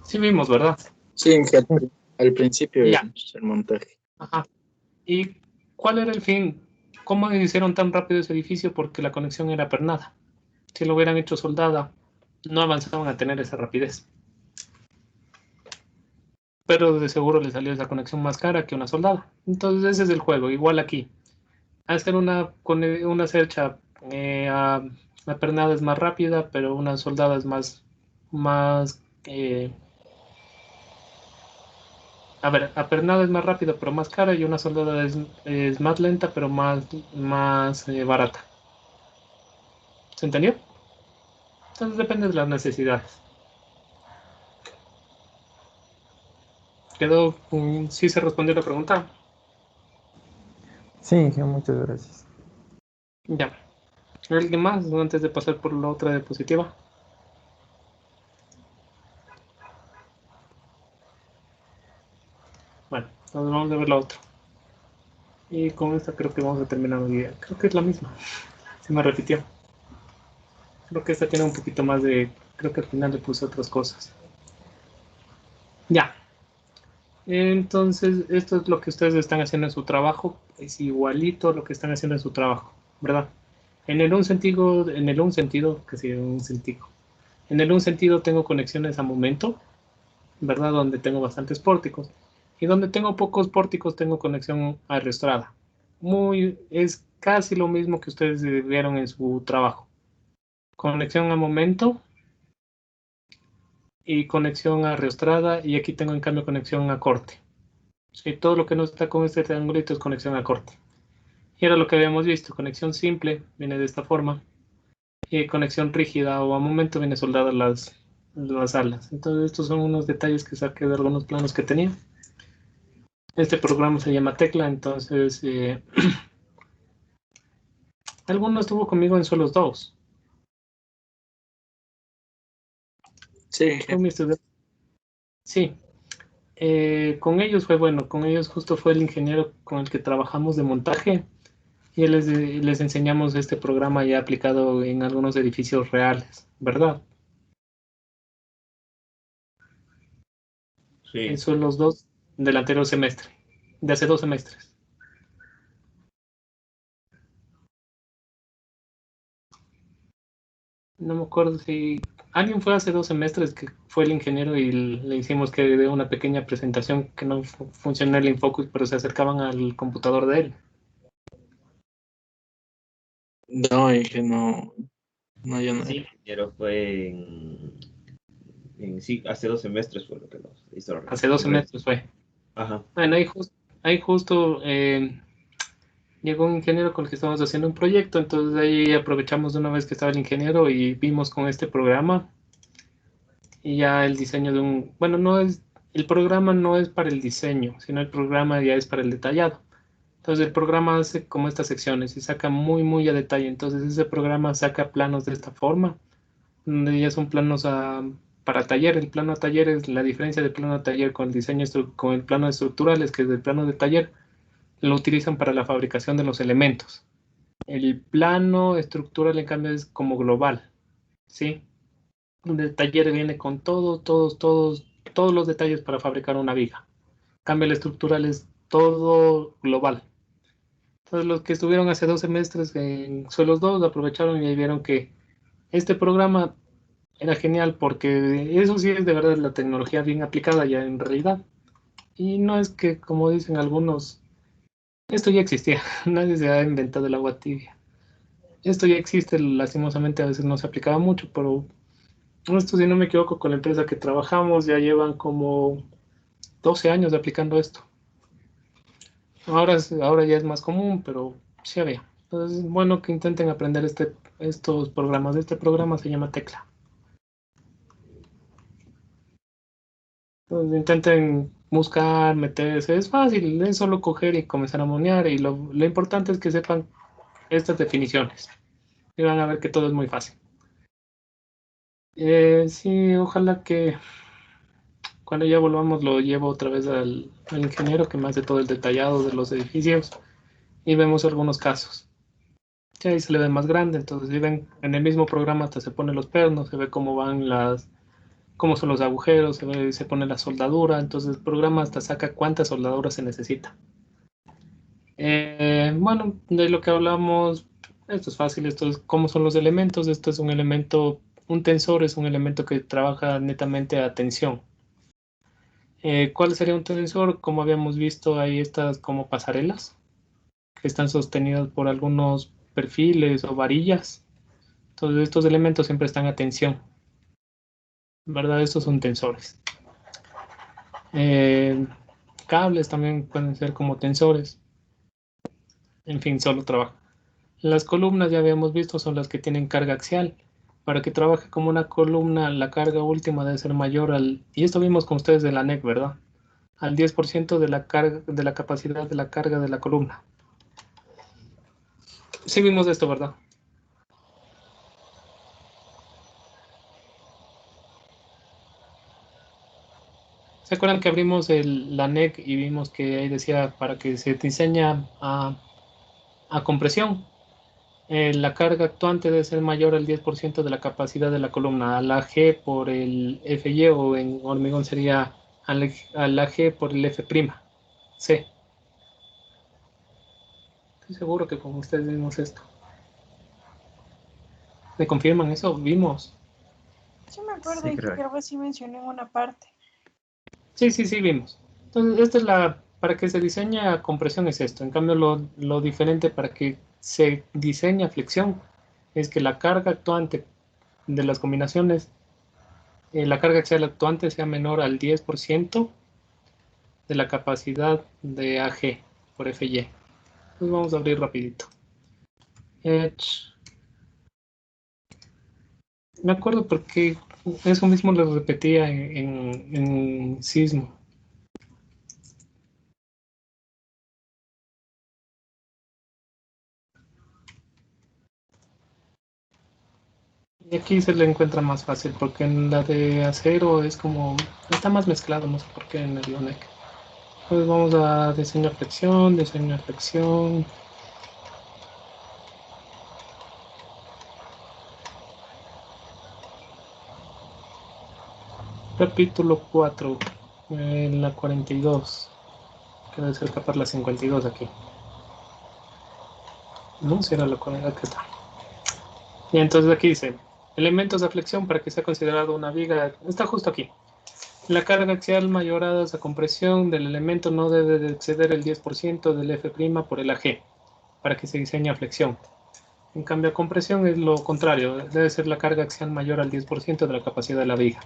Sí vimos, ¿verdad? Sí, al principio Ya. el montaje. Ajá. ¿Y cuál era el fin? ¿Cómo hicieron tan rápido ese edificio? Porque la conexión era pernada. Si lo hubieran hecho soldada, no avanzaban a tener esa rapidez. Pero de seguro le salió esa conexión más cara que una soldada. Entonces ese es el juego. Igual aquí. Hacer una cercha a pernada es más rápida, pero una soldada es a ver, a pernada es más rápida, pero más cara, y una soldada es más lenta, pero más barata. ¿Se entendió? Entonces depende de las necesidades. ¿Sí se respondió la pregunta? Sí, Inge, muchas gracias. Ya. ¿Alguien más antes de pasar por la otra diapositiva? Bueno, entonces vamos a ver la otra. Y con esta creo que vamos a terminar el día. Creo que es la misma. Se me repitió. Creo que esta tiene un poquito más de... Creo que al final le puse otras cosas. Ya. Entonces, esto es lo que ustedes están haciendo en su trabajo. Es igualito a lo que están haciendo en su trabajo, ¿verdad? En el un sentido, que sí, un sentido. En el un sentido tengo conexiones a momento, ¿verdad? Donde tengo bastantes pórticos. Y donde tengo pocos pórticos tengo conexión arrastrada. Es casi lo mismo que ustedes vieron en su trabajo. Conexión a momento y conexión arrastrada. Y aquí tengo en cambio conexión a corte. Sí, todo lo que no está con este triangulito es conexión a corte. Y era lo que habíamos visto, conexión simple viene de esta forma, y conexión rígida o a momento viene soldada las alas. Entonces estos son unos detalles que saqué de algunos planos que tenía. Este programa se llama Tecla, entonces alguno estuvo conmigo en Solos 2. Sí, Fue mi estudiante. Sí, con ellos fue bueno, con ellos justo fue el ingeniero con el que trabajamos de montaje y les enseñamos este programa ya aplicado en algunos edificios reales, ¿verdad? Sí. Son los dos del anterior semestre, de hace 2 semestres. No me acuerdo si alguien fue hace 2 semestres que fue el ingeniero y le hicimos que dé una pequeña presentación que no funcionó el Infocus, pero se acercaban al computador de él. no, es que no, no, yo no. Sí, ingeniero fue sí, hace 2 semestres fue lo que nos hizo. Hace 2 semestres fue. Ajá. Bueno, ahí justo llegó un ingeniero con el que estábamos haciendo un proyecto, entonces ahí aprovechamos de una vez que estaba el ingeniero y vimos con este programa y ya el diseño de bueno, el programa no es para el diseño, sino el programa ya es para el detallado. Entonces el programa hace como estas secciones y saca muy, muy a detalle. Entonces ese programa saca planos de esta forma, donde ya son planos para taller. El plano a taller es la diferencia del plano a taller con el diseño, con el plano estructural, es que del plano de taller lo utilizan para la fabricación de los elementos. El plano estructural, en cambio, es como global, ¿sí? Donde el taller viene con todos los detalles para fabricar una viga. En cambio, el estructural es todo global. Entonces, los que estuvieron hace 2 semestres en Suelos 2 aprovecharon y vieron que este programa era genial porque eso sí es de verdad la tecnología bien aplicada ya en realidad. Y no es que, como dicen algunos, esto ya existía, nadie se ha inventado el agua tibia. Esto ya existe, lastimosamente a veces no se aplicaba mucho, pero esto, si no me equivoco, con la empresa que trabajamos ya llevan como 12 años aplicando esto. Ahora ya es más común, pero sí había. Entonces, bueno, que intenten aprender estos programas. Este programa se llama Tecla. Entonces, intenten buscar, meterse. Es fácil, es solo coger y comenzar a monear. Y lo importante es que sepan estas definiciones. Y van a ver que todo es muy fácil. Sí, ojalá que cuando ya volvamos lo llevo otra vez al ingeniero que me hace todo el detallado de los edificios y vemos algunos casos. Ya ahí se le ve más grande, entonces si ven en el mismo programa hasta se ponen los pernos, se ve cómo van cómo son los agujeros, se pone la soldadura, entonces el programa hasta saca cuántas soldaduras se necesita. Bueno, de lo que hablamos, esto es fácil, esto es cómo son los elementos, esto es un elemento, un tensor es un elemento que trabaja netamente a tensión. ¿Cuál sería un tensor? Como habíamos visto, hay estas como pasarelas que están sostenidas por algunos perfiles o varillas. Entonces estos elementos siempre están a tensión, ¿verdad? Estos son tensores. Cables también pueden ser como tensores. En fin, solo trabaja. Las columnas ya habíamos visto son las que tienen carga axial. Para que trabaje como una columna, la carga última debe ser mayor y esto vimos con ustedes de la NEC, ¿verdad? Al 10% de la carga, de la capacidad de la carga de la columna. Sí vimos esto, ¿verdad? ¿Se acuerdan que abrimos la NEC y vimos que ahí decía para que se diseña a compresión? La carga actuante debe ser mayor al 10% de la capacidad de la columna, a la G por el FY o en hormigón sería a la G por el F'. C. Estoy seguro que con ustedes vimos esto. ¿Me confirman eso? Vimos. Sí me acuerdo Sí, y creo. que algo así mencioné en una parte. Sí, vimos. Entonces, esta es para que se diseñe a compresión es esto. En cambio, lo diferente para que se diseñe a flexión es que la carga actuante de las combinaciones, la carga axial actuante sea menor al 10% de la capacidad de AG por FY. Pues vamos a abrir rapidito. Edge. Me acuerdo porque eso mismo lo repetía en Sismo. Y aquí se le encuentra más fácil porque en la de acero es como, está más mezclado, no sé por qué en el IONEC. Entonces vamos a diseño de flexión, diseño de flexión. Capítulo 4, en la 42, que debe ser capaz la 52 aquí. No, si era la 42, ¿qué tal? Y entonces aquí dice, elementos de flexión para que sea considerado una viga, está justo aquí. La carga axial mayorada a compresión del elemento no debe de exceder el 10% del F' por el AG, para que se diseñe flexión. En cambio, a compresión es lo contrario, debe ser la carga axial mayor al 10% de la capacidad de la viga.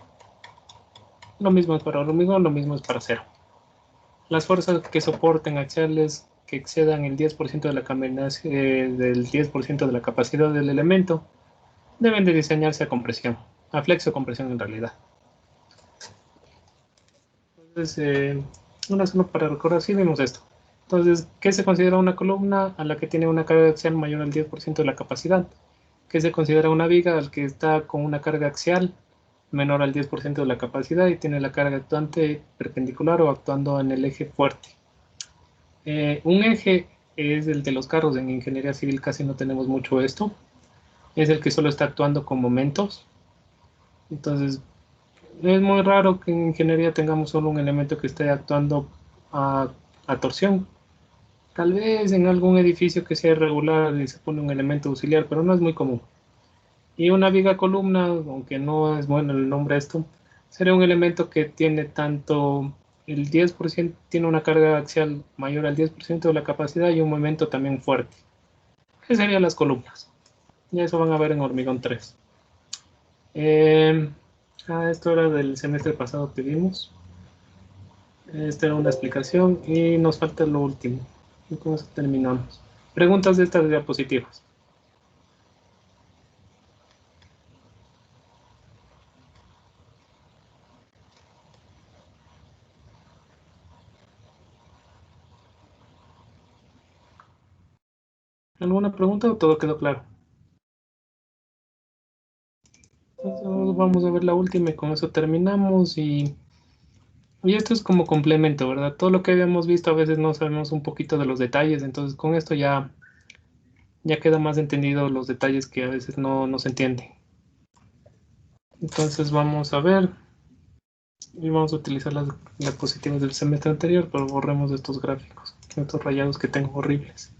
Lo mismo es para hormigón, lo mismo es para acero. Las fuerzas que soporten axiales que excedan el 10% de la del 10% de la capacidad del elemento deben de diseñarse a compresión, a flexo-compresión en realidad. Entonces, solo para recordar, sí vimos esto. Entonces, ¿qué se considera una columna? A la que tiene una carga axial mayor al 10% de la capacidad. ¿Qué se considera una viga? Al que está con una carga axial menor al 10% de la capacidad y tiene la carga actuante perpendicular o actuando en el eje fuerte. Un eje es el de los carros. En ingeniería civil casi no tenemos mucho esto. Es el que solo está actuando con momentos. Entonces, es muy raro que en ingeniería tengamos solo un elemento que esté actuando a torsión. Tal vez en algún edificio que sea irregular y se pone un elemento auxiliar, pero no es muy común. Y una viga columna, aunque no es bueno el nombre esto, sería un elemento que tiene tanto el 10%, tiene una carga axial mayor al 10% de la capacidad y un momento también fuerte. ¿Qué serían las columnas? Y eso van a ver en hormigón 3. Esto era del semestre pasado que vimos. Esta era una explicación y nos falta lo último. Y con eso terminamos. Preguntas de estas diapositivas. ¿Alguna pregunta o todo quedó claro? Entonces vamos a ver la última y con eso terminamos. Y esto es como complemento, ¿verdad? Todo lo que habíamos visto a veces no sabemos un poquito de los detalles, entonces con esto ya queda más entendido los detalles que a veces no se entienden. Entonces vamos a ver y vamos a utilizar las diapositivas del semestre anterior, pero borremos estos gráficos, estos rayados que tengo horribles.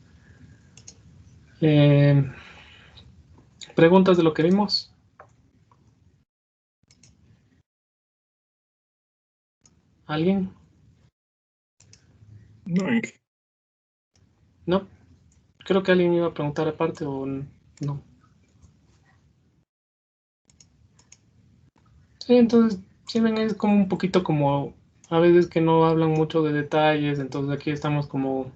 ¿Preguntas de lo que vimos? ¿Alguien? No, Inge. ¿No? Creo que alguien iba a preguntar aparte o no. Sí, entonces, sí ven, es como un poquito como, a veces que no hablan mucho de detalles, entonces aquí estamos como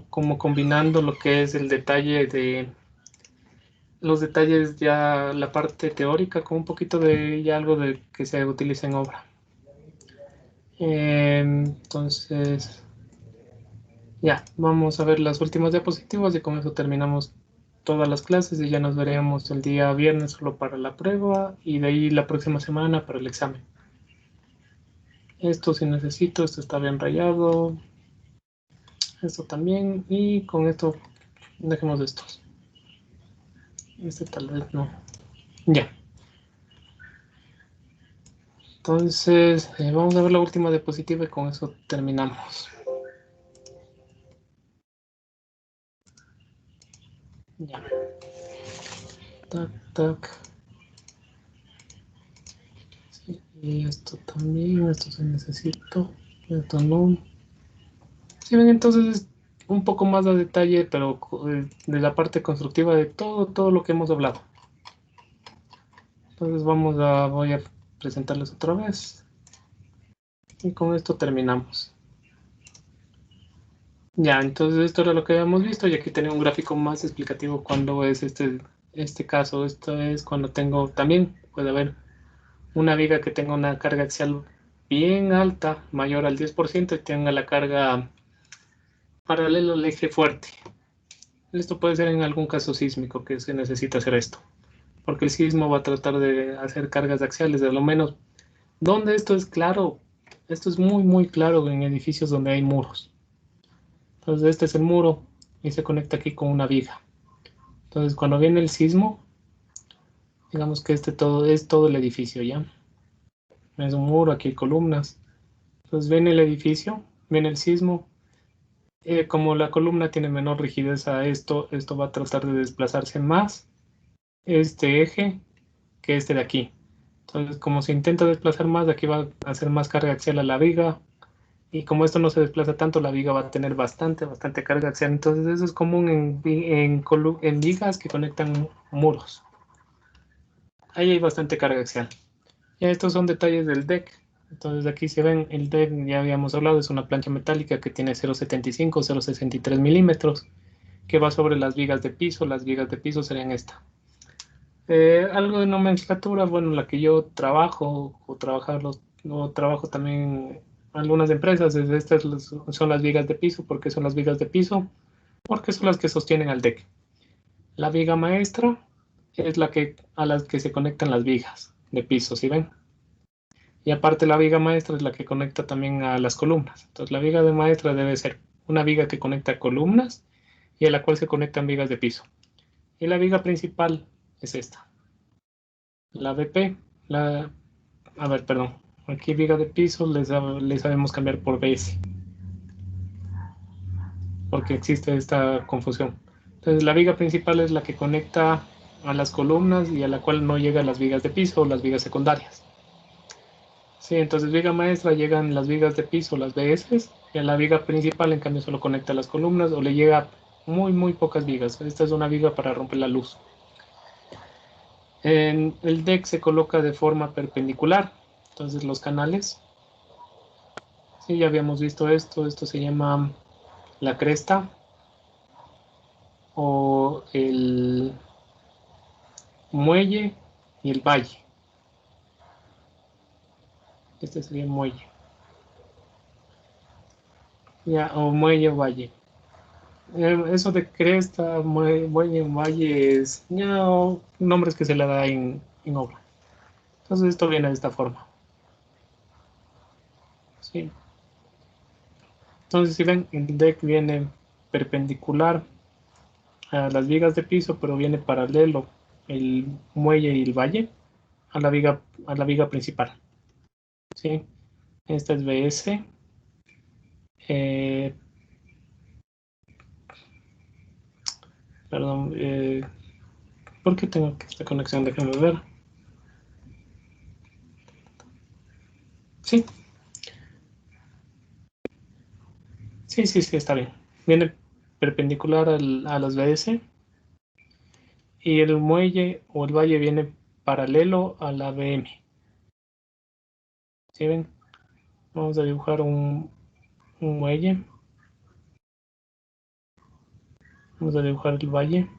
combinando lo que es el detalle de, los detalles ya, la parte teórica, con un poquito de ya algo de que se utiliza en obra. Entonces, ya, vamos a ver las últimas diapositivas y con eso terminamos todas las clases y ya nos veremos el día viernes solo para la prueba y de ahí la próxima semana para el examen. Esto sí necesito, esto está bien rayado, esto también, y con esto dejemos estos. Este tal vez no. Ya. Entonces, vamos a ver la última diapositiva y con eso terminamos. Ya. Tac, tac. Sí, y esto también, esto sí necesito, esto no. Sí, ven, entonces es un poco más de detalle, pero de la parte constructiva de todo lo que hemos hablado. Entonces voy a presentarles otra vez. Y con esto terminamos. Ya, entonces esto era lo que habíamos visto y aquí tenía un gráfico más explicativo cuando es este caso. Esto es cuando tengo también, puede haber una viga que tenga una carga axial bien alta, mayor al 10% y tenga la carga paralela al eje fuerte. Esto puede ser en algún caso sísmico que se necesita hacer esto, porque el sismo va a tratar de hacer cargas axiales de lo menos. Donde esto es claro, esto es muy claro en edificios donde hay muros. Entonces este es el muro y se conecta aquí con una viga. Entonces cuando viene el sismo, digamos que este todo es todo el edificio, ¿ya? Es un muro, aquí hay columnas. Entonces viene el edificio, viene el sismo. Como la columna tiene menor rigidez a esto va a tratar de desplazarse más este eje que este de aquí. Entonces como se intenta desplazar más, de aquí va a hacer más carga axial a la viga. Y como esto no se desplaza tanto, la viga va a tener bastante carga axial. Entonces eso es común en vigas que conectan muros. Ahí hay bastante carga axial. Ya estos son detalles del deck. Entonces aquí se ven, el deck ya habíamos hablado, es una plancha metálica que tiene 0,75, 0,63 milímetros, que va sobre las vigas de piso. Las vigas de piso serían esta. Algo de nomenclatura, bueno, la que yo trabajo o trabajo también en algunas empresas, estas son las vigas de piso. ¿Por qué son las vigas de piso? Porque son las que sostienen al deck. La viga maestra es a las que se conectan las vigas de piso, ¿sí ven? Y aparte la viga maestra es la que conecta también a las columnas. Entonces la viga de maestra debe ser una viga que conecta columnas y a la cual se conectan vigas de piso. Y la viga principal es esta. La BP, perdón. Aquí viga de piso le sabemos cambiar por BS. Porque existe esta confusión. Entonces la viga principal es la que conecta a las columnas y a la cual no llegan las vigas de piso o las vigas secundarias. Sí, entonces viga maestra llegan las vigas de piso, las BS, y a la viga principal en cambio solo conecta las columnas o le llega muy pocas vigas. Esta es una viga para romper la luz. En el deck se coloca de forma perpendicular, entonces los canales, sí, ya habíamos visto esto se llama la cresta o el muelle y el valle. Este sería el muelle. Ya, o muelle o valle. Eso de cresta, muelle, valle es ya nombres que se le da en obra. Entonces esto viene de esta forma. ¿Sí? Entonces si ven, el deck viene perpendicular a las vigas de piso, pero viene paralelo el muelle y el valle a la viga principal. ¿Sí? Esta es BS. Perdón, ¿por qué tengo esta conexión? Déjenme ver. Sí. Sí, está bien. Viene perpendicular a las BS y el muelle o el valle viene paralelo a la BM. ¿Sí ven? Vamos a dibujar un muelle. Vamos a dibujar el valle.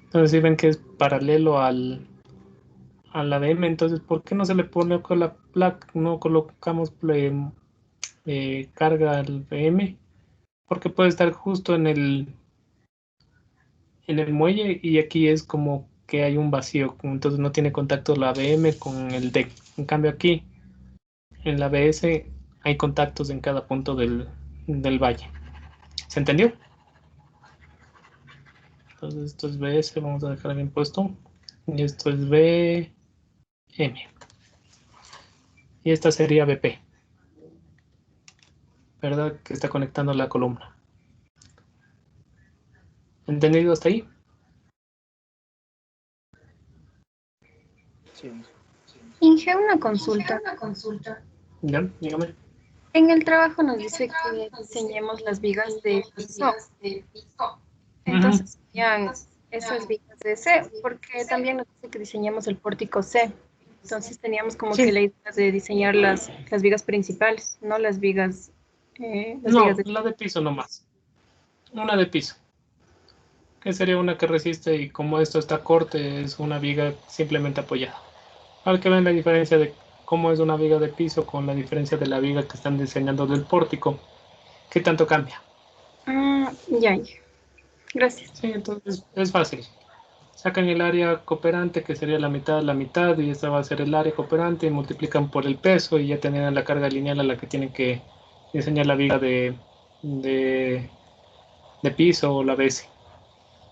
Entonces si ven que es paralelo a la BM, entonces ¿por qué no se le pone con la placa? No colocamos carga al BM, porque puede estar justo en el muelle y aquí es como que hay un vacío, entonces no tiene contacto la BM con el deck. En cambio aquí en la BS hay contactos en cada punto del valle. ¿Se entendió? Entonces esto es BS, vamos a dejar bien puesto, y esto es BM y esta sería BP, ¿verdad? Que está conectando la columna. ¿Entendido hasta ahí? Sí. Inge, una consulta. Ya, dígame. En el trabajo nos dice que diseñemos las vigas de piso. Entonces serían esas vigas de C, porque también nos dice que diseñamos el pórtico C. Entonces teníamos como Sí. que la idea de diseñar las vigas principales, no las vigas, No, vigas de... la de piso nomás. Una de piso. Que sería una que resiste y como esto está corte, es una viga simplemente apoyada. Para que vean la diferencia de cómo es una viga de piso con la diferencia de la viga que están diseñando del pórtico. ¿Qué tanto cambia? Ah, ya. Gracias. Sí, entonces es fácil. Sacan el área cooperante, que sería la mitad, y esta va a ser el área cooperante, y multiplican por el peso, y ya tendrán la carga lineal a la que tienen que diseñar la viga de, de piso o la base.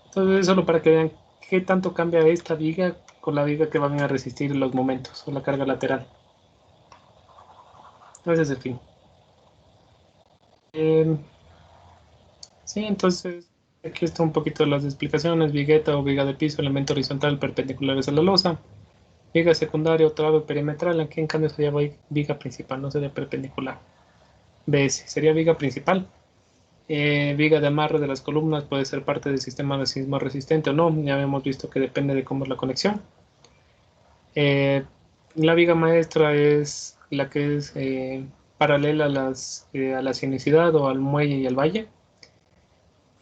Entonces, es solo para que vean qué tanto cambia esta viga con la viga que van a resistir los momentos o la carga lateral. Ese es el fin. Sí, entonces aquí está un poquito de las explicaciones. Vigueta o viga de piso, elemento horizontal perpendiculares a la losa. Viga secundaria o trave perimetral. Aquí en cambio sería viga principal, no sería perpendicular. BS sería viga principal. Viga de amarre de las columnas puede ser parte del sistema de sismo resistente o no. Ya habíamos visto que depende de cómo es la conexión. La viga maestra es la que es paralela a la sinicidad o al muelle y al valle.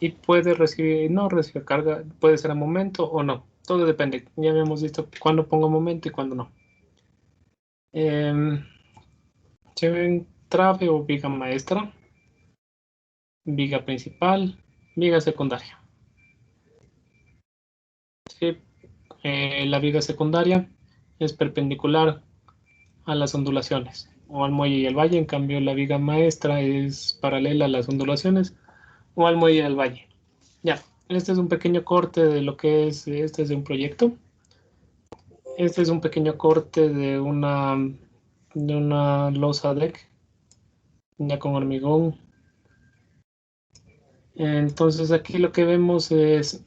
Y puede recibir, no recibe carga, puede ser a momento o no. Todo depende. Ya habíamos visto cuándo pongo momento y cuándo no. Lleven trave o viga maestra, viga principal, viga secundaria. Sí, la viga secundaria es perpendicular a las ondulaciones o al muelle y al valle. En cambio, la viga maestra es paralela a las ondulaciones o al muelle y al valle. Ya, este es un pequeño corte de lo que es, este es de un proyecto. Este es un pequeño corte de una losa deck, ya con hormigón. Entonces aquí lo que vemos es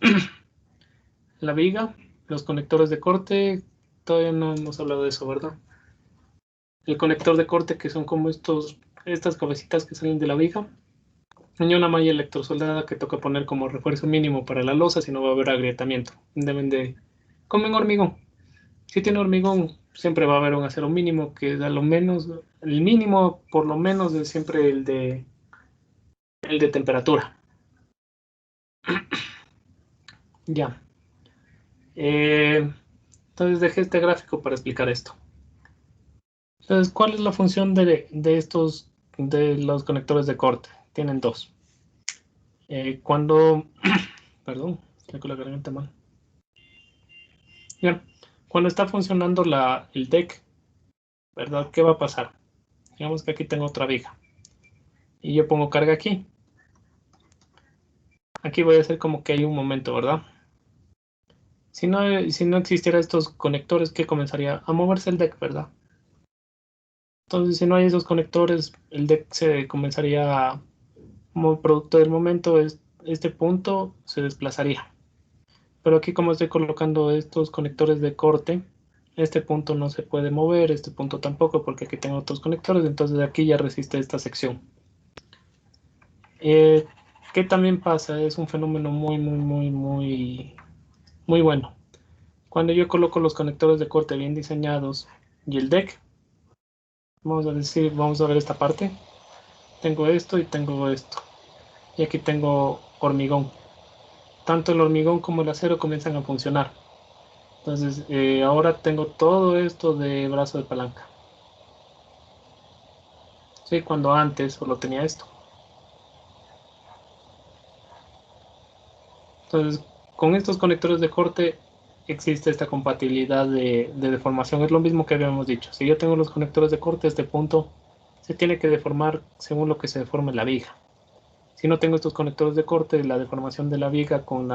la viga, los conectores de corte. Todavía no hemos hablado de eso, ¿verdad? El conector de corte, que son como estas cabecitas que salen de la viga. Y una malla electrosoldada que toca poner como refuerzo mínimo para la losa, si no va a haber agrietamiento. Deben de... Comen hormigón. Si tiene hormigón, siempre va a haber un acero mínimo, que da lo menos, el mínimo por lo menos es siempre el de temperatura. Ya. Entonces dejé este gráfico para explicar esto. Entonces, ¿cuál es la función de los conectores de corte? Tienen dos. Perdón, estoy con la garganta mal. Bien, cuando está funcionando el deck, ¿verdad? ¿Qué va a pasar? Digamos que aquí tengo otra viga y yo pongo carga aquí. Aquí voy a hacer como que hay un momento, ¿verdad? Si no existiera estos conectores, ¿qué comenzaría? A moverse el deck, ¿verdad? Entonces, si no hay esos conectores, el deck se comenzaría, como producto del momento, este punto se desplazaría. Pero aquí, como estoy colocando estos conectores de corte, este punto no se puede mover, este punto tampoco, porque aquí tengo otros conectores, entonces aquí ya resiste esta sección. ¿Qué también pasa? Es un fenómeno muy bueno. Cuando yo coloco los conectores de corte bien diseñados y el deck, vamos a ver esta parte. Tengo esto y tengo esto. Y aquí tengo hormigón. Tanto el hormigón como el acero comienzan a funcionar. Entonces, ahora tengo todo esto de brazo de palanca. Sí, cuando antes solo tenía esto. Entonces, con estos conectores de corte existe esta compatibilidad de deformación. Es lo mismo que habíamos dicho. Si yo tengo los conectores de corte, este punto se tiene que deformar según lo que se deforme la viga. Si no tengo estos conectores de corte, la deformación de la viga con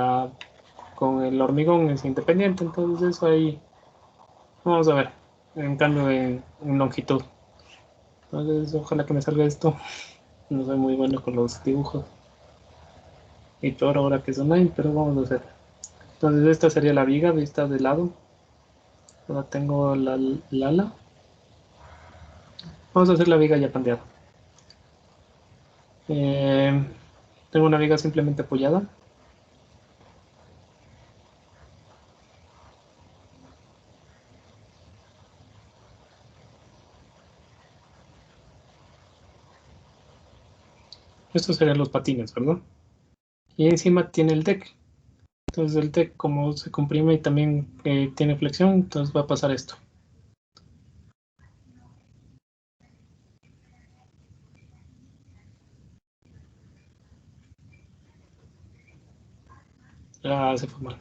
el hormigón es independiente. Entonces eso ahí, vamos a ver, en cambio en longitud. Entonces ojalá que me salga esto. No soy muy bueno con los dibujos. Y peor ahora que es online, pero vamos a hacer. Entonces esta sería la viga vista de lado. Ahora tengo la ala. Vamos a hacer la viga ya pandeada. Tengo una viga simplemente apoyada. Estos serían los patines, ¿verdad? Y encima tiene el deck. Entonces el deck, como se comprime y también tiene flexión, entonces va a pasar esto. Ah, se fue mal.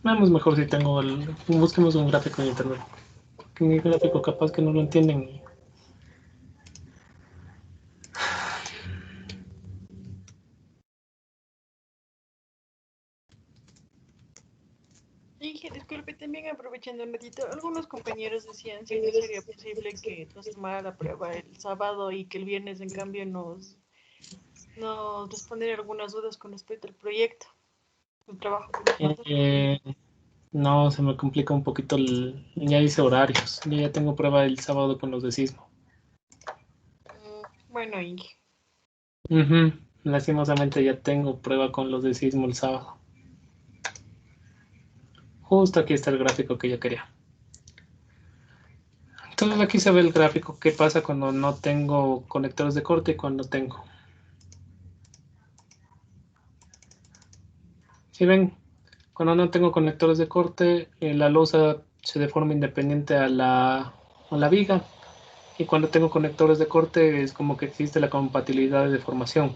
Veamos mejor si tengo el... Busquemos un gráfico en internet. Que mi gráfico capaz que no lo entienden. Y disculpe, también aprovechando un ratito, algunos compañeros decían si no sería posible que nos tomara la prueba el sábado y que el viernes en cambio nos responder algunas dudas con respecto al proyecto, el trabajo que nos mandó. No, se me complica un poquito ya hice horarios. Yo ya tengo prueba el sábado con los de sismo. Bueno, Inge. Lastimosamente ya tengo prueba con los de sismo el sábado. Justo aquí está el gráfico que yo quería. Entonces aquí se ve el gráfico, qué pasa cuando no tengo conectores de corte y cuando tengo. Si ven, cuando no tengo conectores de corte, la losa se deforma independiente a la viga. Y cuando tengo conectores de corte es como que existe la compatibilidad de deformación.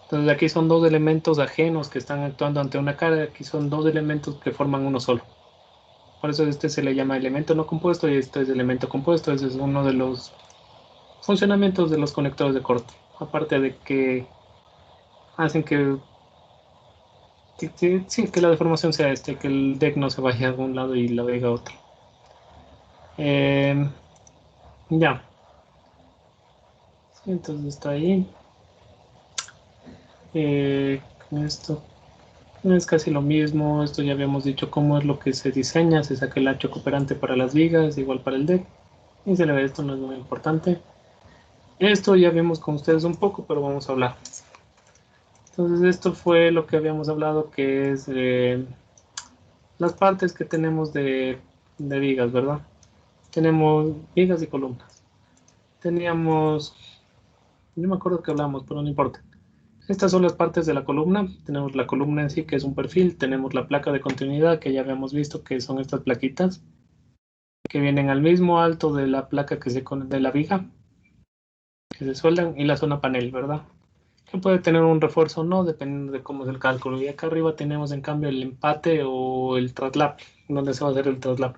Entonces aquí son dos elementos ajenos que están actuando ante una carga. Aquí son dos elementos que forman uno solo. Por eso este se le llama elemento no compuesto y este es elemento compuesto. Ese es uno de los funcionamientos de los conectores de corte. Aparte de que hacen que la deformación sea que el deck no se vaya a un lado y la viga a otro. Ya. Entonces está ahí. Esto es casi lo mismo. Esto ya habíamos dicho cómo es lo que se diseña. Se saca el ancho cooperante para las vigas, igual para el deck. Y se le ve, esto no es muy importante. Esto ya vimos con ustedes un poco, pero vamos a hablar. Entonces esto fue lo que habíamos hablado, que es las partes que tenemos de vigas, ¿verdad? Tenemos vigas y columnas. Teníamos, no me acuerdo que hablamos, pero no importa. Estas son las partes de la columna. Tenemos la columna en sí, que es un perfil. Tenemos la placa de continuidad, que ya habíamos visto que son estas plaquitas, que vienen al mismo alto de la placa de la viga, que se sueldan, y la zona panel, ¿verdad? Que puede tener un refuerzo o no, dependiendo de cómo es el cálculo. Y acá arriba tenemos en cambio el empate o el traslap, donde se va a hacer el traslap.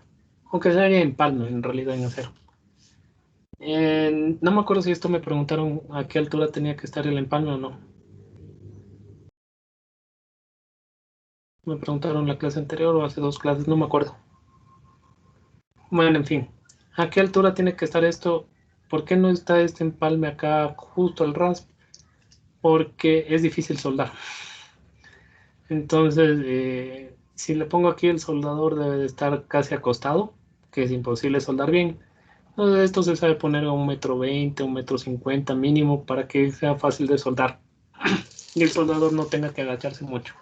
Aunque sería empalme, en realidad en acero. No me acuerdo si esto me preguntaron a qué altura tenía que estar el empalme o no. Me preguntaron la clase anterior o hace 2 clases, no me acuerdo. Bueno, en fin. ¿A qué altura tiene que estar esto? ¿Por qué no está este empalme acá justo al ras? Porque es difícil soldar. Entonces, si le pongo aquí el soldador debe de estar casi acostado, que es imposible soldar bien. Entonces esto se sabe poner a 1,20 m, 1,50 m mínimo para que sea fácil de soldar y el soldador no tenga que agacharse mucho.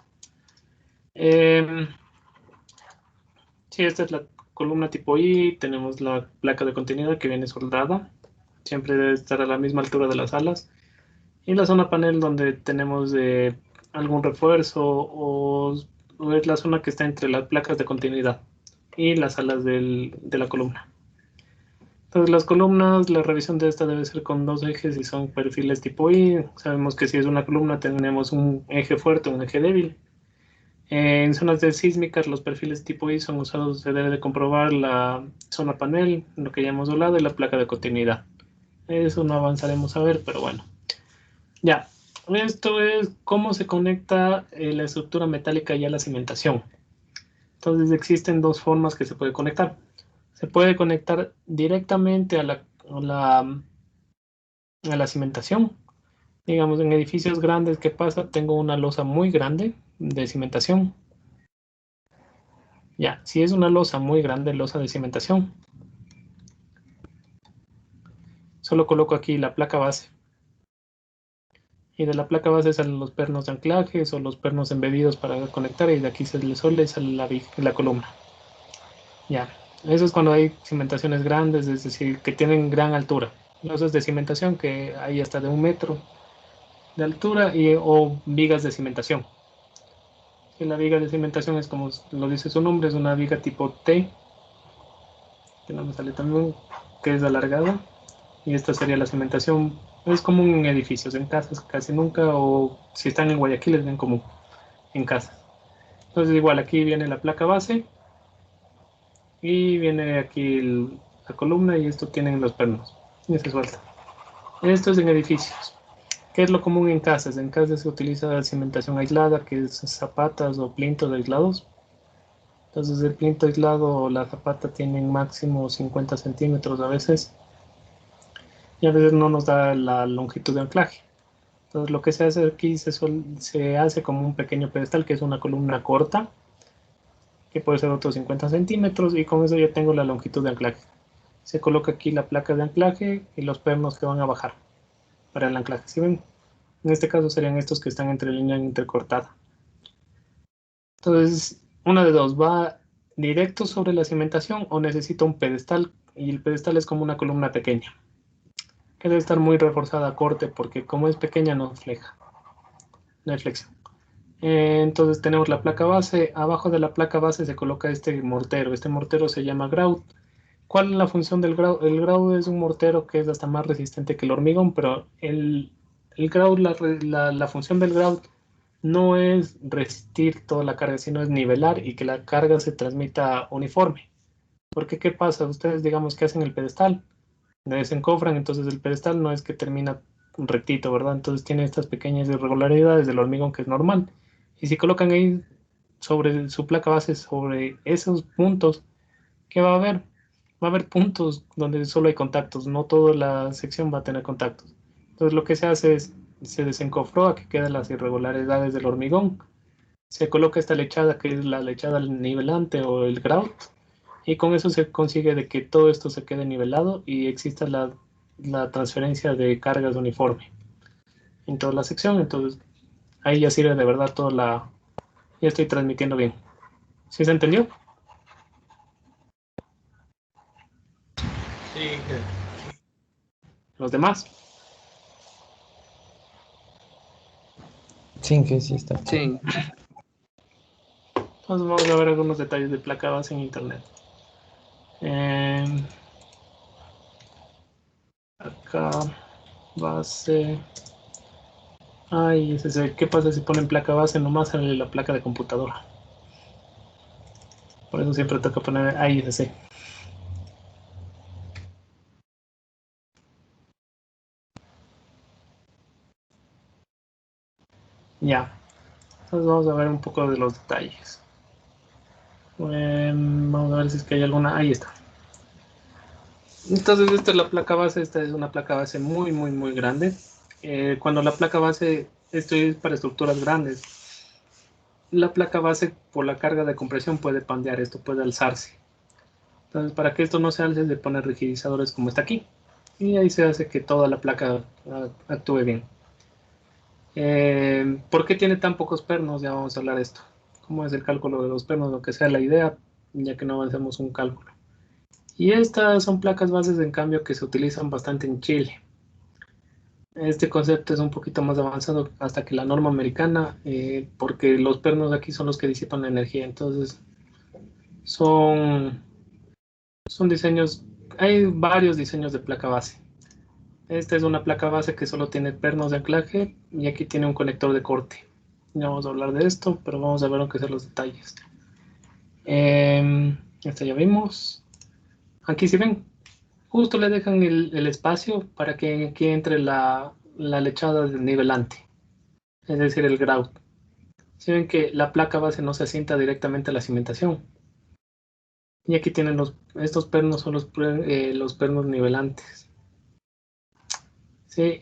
Sí, esta es la columna tipo I, tenemos la placa de continuidad que viene soldada, siempre debe estar a la misma altura de las alas, y la zona panel donde tenemos algún refuerzo o es la zona que está entre las placas de continuidad y las alas de la columna. Entonces las columnas, la revisión de esta debe ser con 2 ejes y son perfiles tipo I. Sabemos que si es una columna tenemos un eje fuerte, un eje débil. En zonas de sísmicas los perfiles tipo I son usados, se debe de comprobar la zona panel, lo que ya hemos hablado, y la placa de continuidad. Eso no avanzaremos a ver, pero bueno. Ya, esto es cómo se conecta la estructura metálica y a la cimentación. Entonces existen 2 formas que se puede conectar. Se puede conectar directamente a la cimentación. Digamos, en edificios grandes, ¿qué pasa? Tengo una losa muy grande de cimentación. Ya, si es una losa muy grande, losa de cimentación, solo coloco aquí la placa base. Y de la placa base salen los pernos de anclajes o los pernos embebidos para conectar, y de aquí se le solda y sale la columna. Ya, eso es cuando hay cimentaciones grandes, es decir, que tienen gran altura. losas de cimentación que hay hasta de 1 metro de altura o vigas de cimentación. Y la viga de cimentación es como lo dice su nombre, es una viga tipo T, que no me sale también, que es alargada. Y esta sería la cimentación. Es común en edificios, en casas casi nunca, o si están en Guayaquil es bien común en casas. Entonces igual aquí viene la placa base y viene aquí la columna y esto tienen los pernos y se suelta. Esto es en edificios. ¿Qué es lo común en casas? En casas se utiliza cimentación aislada, que es zapatas o plintos aislados. Entonces el plinto aislado o la zapata tienen máximo 50 centímetros a veces y a veces no nos da la longitud de anclaje. Entonces lo que se hace aquí se hace como un pequeño pedestal que es una columna corta que puede ser otros 50 centímetros y con eso ya tengo la longitud de anclaje. Se coloca aquí la placa de anclaje y los pernos que van a bajar para el anclaje. ¿Sí ven? En este caso serían estos que están entre línea intercortada. Entonces, una de dos, ¿va directo sobre la cimentación o necesita un pedestal? Y el pedestal es como una columna pequeña, que debe estar muy reforzada a corte porque como es pequeña no fleja, no hay flexión. Entonces tenemos la placa base, abajo de la placa base se coloca este mortero se llama grout. ¿Cuál es la función del grout? El grout es un mortero que es hasta más resistente que el hormigón, pero el grout, la función del grout no es resistir toda la carga, sino es nivelar y que la carga se transmita uniforme. Porque ¿qué pasa? Ustedes digamos que hacen el pedestal, desencofran, entonces el pedestal no es que termina rectito, ¿verdad? Entonces tiene estas pequeñas irregularidades del hormigón que es normal. Y si colocan ahí sobre su placa base, sobre esos puntos, ¿qué va a haber? Va a haber puntos donde solo hay contactos, no toda la sección va a tener contactos. Entonces lo que se hace es, se desencofroa que quedan las irregularidades del hormigón, se coloca esta lechada que es la lechada nivelante o el grout, y con eso se consigue de que todo esto se quede nivelado y exista la transferencia de cargas uniforme en toda la sección. Entonces ahí ya sirve de verdad toda la... Ya estoy transmitiendo bien. ¿Sí se entendió? Sí, Los demás. Sí, que sí está. Sí. Entonces vamos a ver algunos detalles de placa base en internet. Acá, base. Ay, ¿qué pasa si ponen placa base? Nomás sale la placa de computadora. Por eso siempre toca poner AISC. Ya. Entonces vamos a ver un poco de los detalles. Vamos a ver si es que hay alguna. Ahí está. Entonces esta es la placa base. Esta es una placa base muy, muy, muy grande. Cuando la placa base, esto es para estructuras grandes. La placa base por la carga de compresión puede pandear, esto puede alzarse. Entonces para que esto no se alce se ponen rigidizadores como está aquí. Y ahí se hace que toda la placa actúe bien. ¿Por qué tiene tan pocos pernos? Ya vamos a hablar de esto. ¿Cómo es el cálculo de los pernos? Lo que sea la idea, ya que no avancemos un cálculo. Y estas son placas bases, en cambio, que se utilizan bastante en Chile. Este concepto es un poquito más avanzado hasta que la norma americana, porque los pernos aquí son los que disipan la energía. Entonces, son diseños, hay varios diseños de placa base. Esta es una placa base que solo tiene pernos de anclaje y aquí tiene un conector de corte. Ya vamos a hablar de esto, pero vamos a ver aunque sea los detalles. Esta ya vimos. Aquí si ven, justo le dejan el espacio para que aquí entre la lechada del nivelante, es decir, el grout. Si ven que la placa base no se asienta directamente a la cimentación. Y aquí tienen estos pernos son los pernos nivelantes. Sí,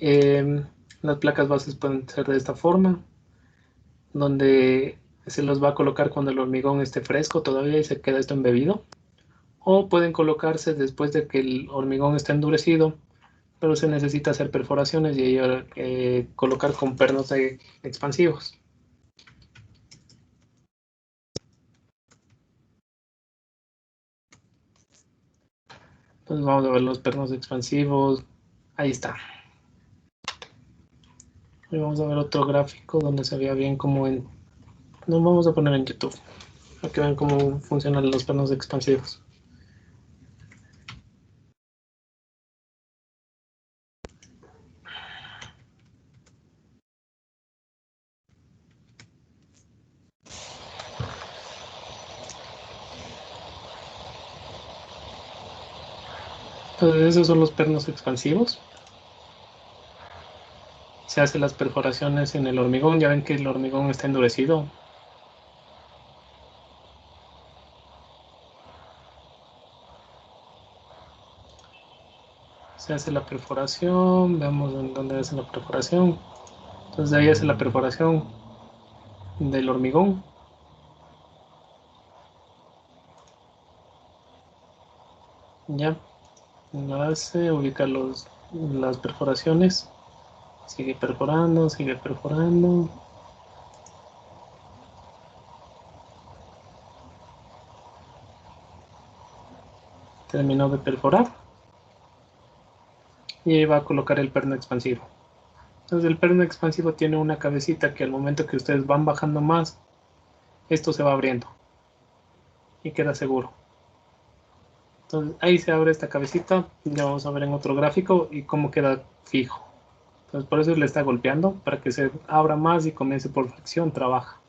las placas bases pueden ser de esta forma, donde se los va a colocar cuando el hormigón esté fresco todavía y se queda esto embebido. O pueden colocarse después de que el hormigón esté endurecido, pero se necesita hacer perforaciones y colocar con pernos expansivos. Entonces vamos a ver los pernos expansivos. Ahí está. Y vamos a ver otro gráfico donde se vea bien como en... Nos vamos a poner en YouTube, para que vean cómo funcionan los pernos expansivos. Entonces esos son los pernos expansivos. Se hacen las perforaciones en el hormigón. Ya ven que el hormigón está endurecido. Se hace la perforación. Veamos en dónde hace la perforación. Entonces ahí hace la perforación del hormigón. Ya. Lo hace, ubica las perforaciones. Sigue perforando, sigue perforando. Terminó de perforar. Y ahí va a colocar el perno expansivo. Entonces el perno expansivo tiene una cabecita que al momento que ustedes van bajando más, esto se va abriendo. Y queda seguro. Entonces ahí se abre esta cabecita. Ya vamos a ver en otro gráfico y cómo queda fijo. Entonces por eso le está golpeando, para que se abra más y comience por fricción, trabaja.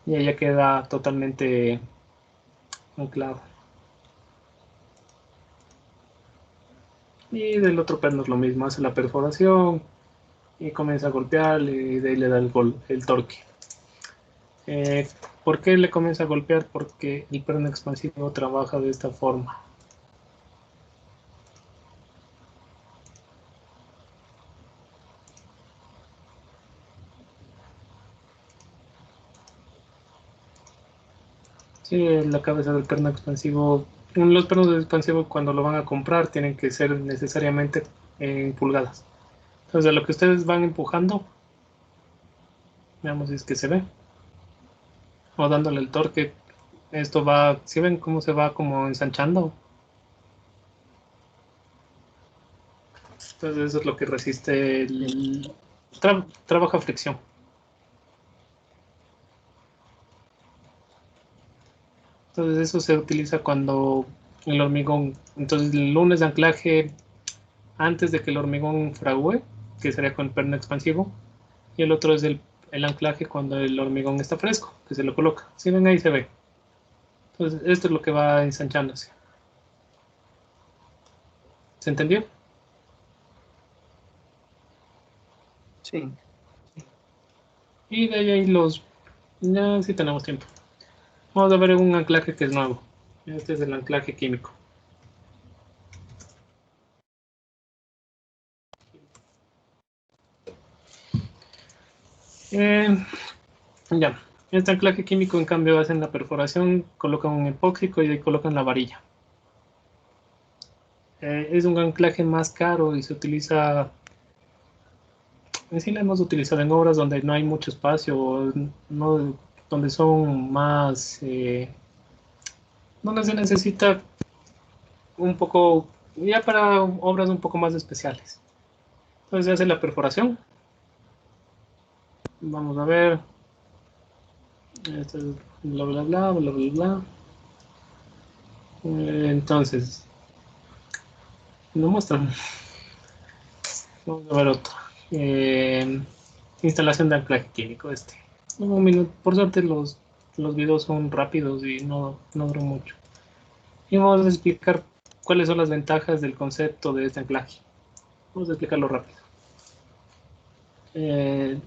Y ahí ya queda totalmente anclado. Y del otro perno es lo mismo, hace la perforación y comienza a golpear y de ahí le da el torque. ¿Por qué le comienza a golpear? Porque el perno expansivo trabaja de esta forma. Sí, la cabeza del perno expansivo. Los pernos expansivos cuando lo van a comprar tienen que ser necesariamente en pulgadas. Entonces a lo que ustedes van empujando, veamos si es que se ve, o dándole el torque, esto va, ¿sí ven cómo se va como ensanchando? Entonces eso es lo que resiste trabaja fricción. Entonces eso se utiliza cuando el hormigón, entonces el lunes de anclaje antes de que el hormigón fragüe, que sería con el perno expansivo, y el otro es el anclaje cuando el hormigón está fresco, que se lo coloca. Si ven ahí se ve. Entonces esto es lo que va ensanchándose. ¿Se entendió? Sí. Y de ahí ya sí tenemos tiempo. Vamos a ver un anclaje que es nuevo. Este es el anclaje químico. Ya, este anclaje químico en cambio hacen la perforación, colocan un epóxico y ahí colocan la varilla. Es un anclaje más caro y se utiliza, en sí lo hemos utilizado en obras donde no hay mucho espacio, no, donde son más, donde se necesita un poco, ya para obras un poco más especiales. Entonces se hace la perforación. Vamos a ver. Esto es bla bla bla bla bla bla. Entonces, no muestran. Vamos a ver otro. Instalación de anclaje químico este. Un minuto. Por suerte los videos son rápidos y no duran mucho. Y vamos a explicar cuáles son las ventajas del concepto de este anclaje. Vamos a explicarlo rápido.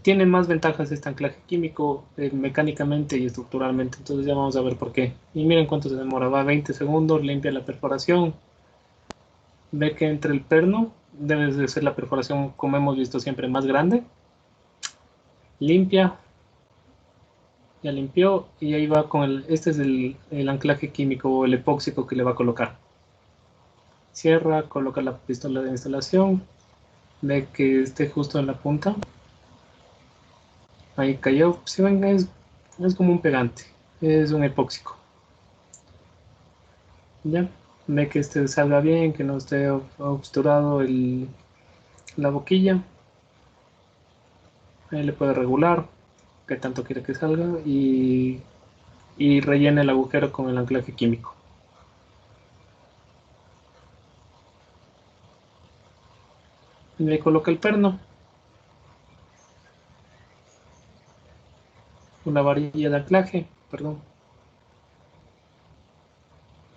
Tiene más ventajas este anclaje químico mecánicamente y estructuralmente. Entonces ya vamos a ver por qué. Y miren cuánto se demora. Va 20 segundos, limpia la perforación. Ve que entre el perno debe de ser la perforación, como hemos visto siempre, más grande. Limpia. Ya limpió y ahí va con este es el anclaje químico o el epóxico que le va a colocar. Cierra, coloca la pistola de instalación. Ve que esté justo en la punta. Ahí cayó. Si ven, es como un pegante. Es un epóxico. ¿Ya? ve que este salga bien, que no esté obturado la boquilla. Ahí le puede regular qué tanto quiere que salga y rellena el agujero con el anclaje químico. Le coloca el perno, una varilla de anclaje, perdón.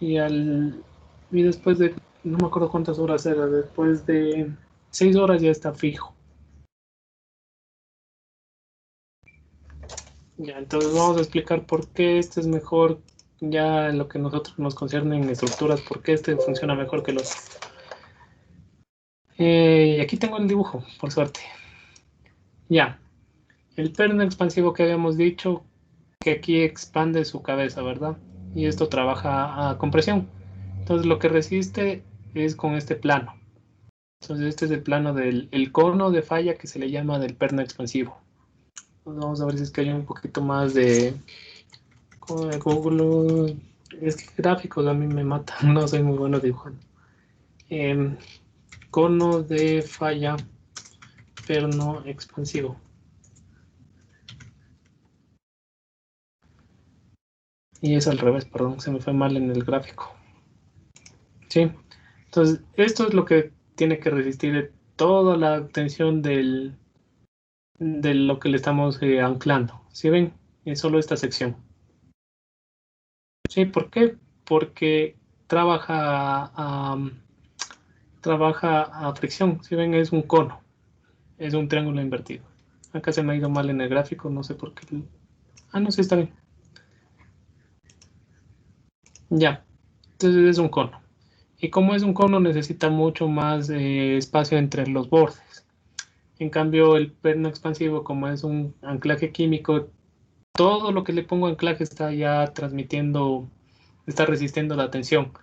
Y después de, no me acuerdo cuántas horas era, después de 6 horas ya está fijo. Ya, entonces vamos a explicar por qué este es mejor, ya en lo que nosotros nos concierne en estructuras, por qué este funciona mejor que los. Y aquí tengo el dibujo, por suerte. Ya, el perno expansivo que habíamos dicho, que aquí expande su cabeza, ¿verdad? Y esto trabaja a compresión. Entonces lo que resiste es con este plano. Entonces este es el plano del cono de falla que se le llama del perno expansivo. Entonces vamos a ver si es que hay un poquito más de Google. Es que gráficos a mí me matan, no soy muy bueno dibujando. Cono de falla perno expansivo. Y es al revés, perdón, se me fue mal en el gráfico. Sí, entonces esto es lo que tiene que resistir toda la tensión de lo que le estamos anclando. ¿Sí ven? Es solo esta sección. Sí, ¿por qué? Porque trabaja a fricción. ¿Sí ven? Es un cono, es un triángulo invertido. Acá se me ha ido mal en el gráfico, no sé por qué. Ah, no, sí está bien. Ya, entonces es un cono. Y como es un cono, necesita mucho más espacio entre los bordes. En cambio, el perno expansivo, como es un anclaje químico, todo lo que le pongo anclaje está ya transmitiendo, está resistiendo la tensión.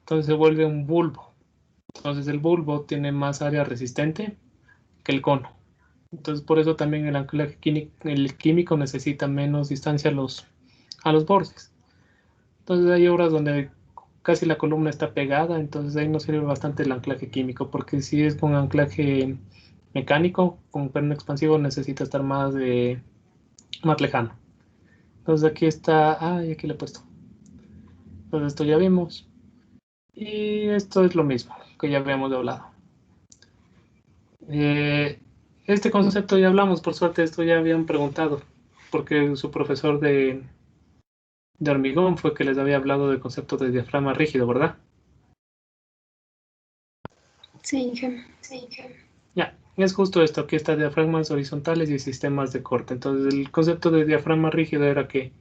Entonces se vuelve un bulbo. Entonces el bulbo tiene más área resistente que el cono. Entonces por eso también el anclaje químico necesita menos distancia a los bordes. Entonces hay obras donde casi la columna está pegada, entonces ahí nos sirve bastante el anclaje químico, porque si es con anclaje mecánico, con perno expansivo necesita estar más lejano. Entonces aquí está, y aquí le he puesto. Entonces esto ya vimos. Y esto es lo mismo que ya habíamos hablado. Este concepto ya hablamos, por suerte esto ya habían preguntado, porque su profesor de hormigón fue que les había hablado del concepto de diafragma rígido, ¿verdad? Sí, Ya, es justo esto, aquí está diafragmas horizontales y sistemas de corte. Entonces el concepto de diafragma rígido era que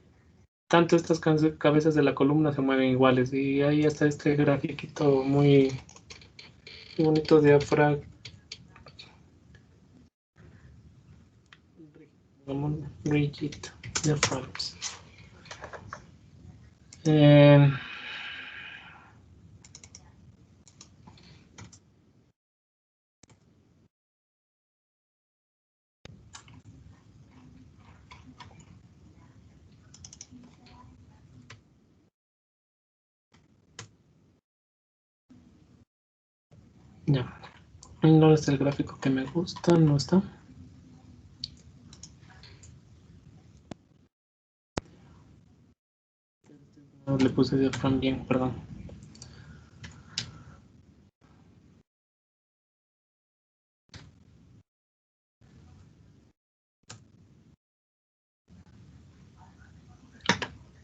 tanto estas cabezas de la columna se mueven iguales, y ahí está este grafiquito muy bonito, diafragma rigid diaphragms. Ya, no es el gráfico que me gusta, no está. No le puse diaphragm bien, perdón.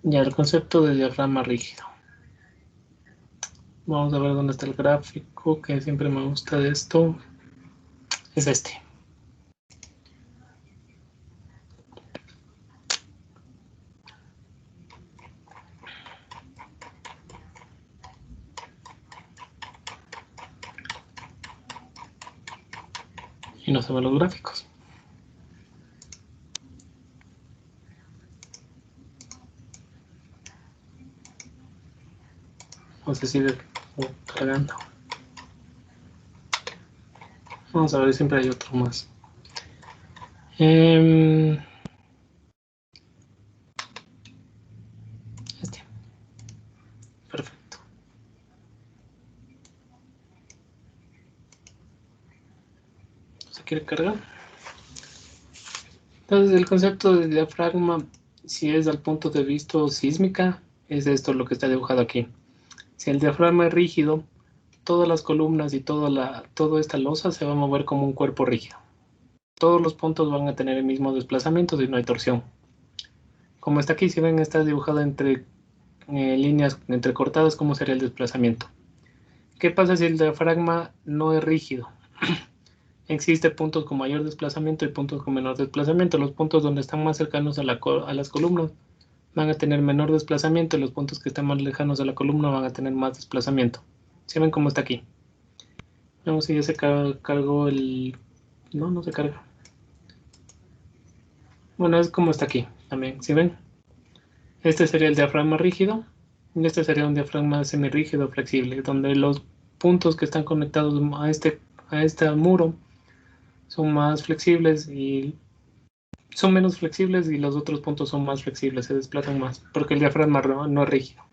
Ya, el concepto de diafragma rígido. Vamos a ver dónde está el gráfico, que siempre me gusta de esto. Es este. Y no se ven los gráficos. No sé si cargando. Vamos a ver, siempre hay otro más. Este. Perfecto. ¿Se quiere cargar? Entonces, el concepto de diafragma, si es al punto de vista sísmica, es esto lo que está dibujado aquí. Si el diafragma es rígido, todas las columnas y toda esta losa se va a mover como un cuerpo rígido. Todos los puntos van a tener el mismo desplazamiento si no hay torsión. Como está aquí, si ven, está dibujado entre líneas entrecortadas, ¿cómo sería el desplazamiento? ¿Qué pasa si el diafragma no es rígido? Existen puntos con mayor desplazamiento y puntos con menor desplazamiento. Los puntos donde están más cercanos a las columnas van a tener menor desplazamiento y los puntos que están más lejanos a la columna van a tener más desplazamiento. ¿Sí ven cómo está aquí? Vamos si ya se cargó el... No, no se carga. Bueno, es como está aquí también. ¿Sí ven? Este sería el diafragma rígido y este sería un diafragma semirrígido flexible, donde los puntos que están conectados a este muro son más flexibles y son menos flexibles y los otros puntos son más flexibles, se desplazan más, porque el diafragma no es rígido.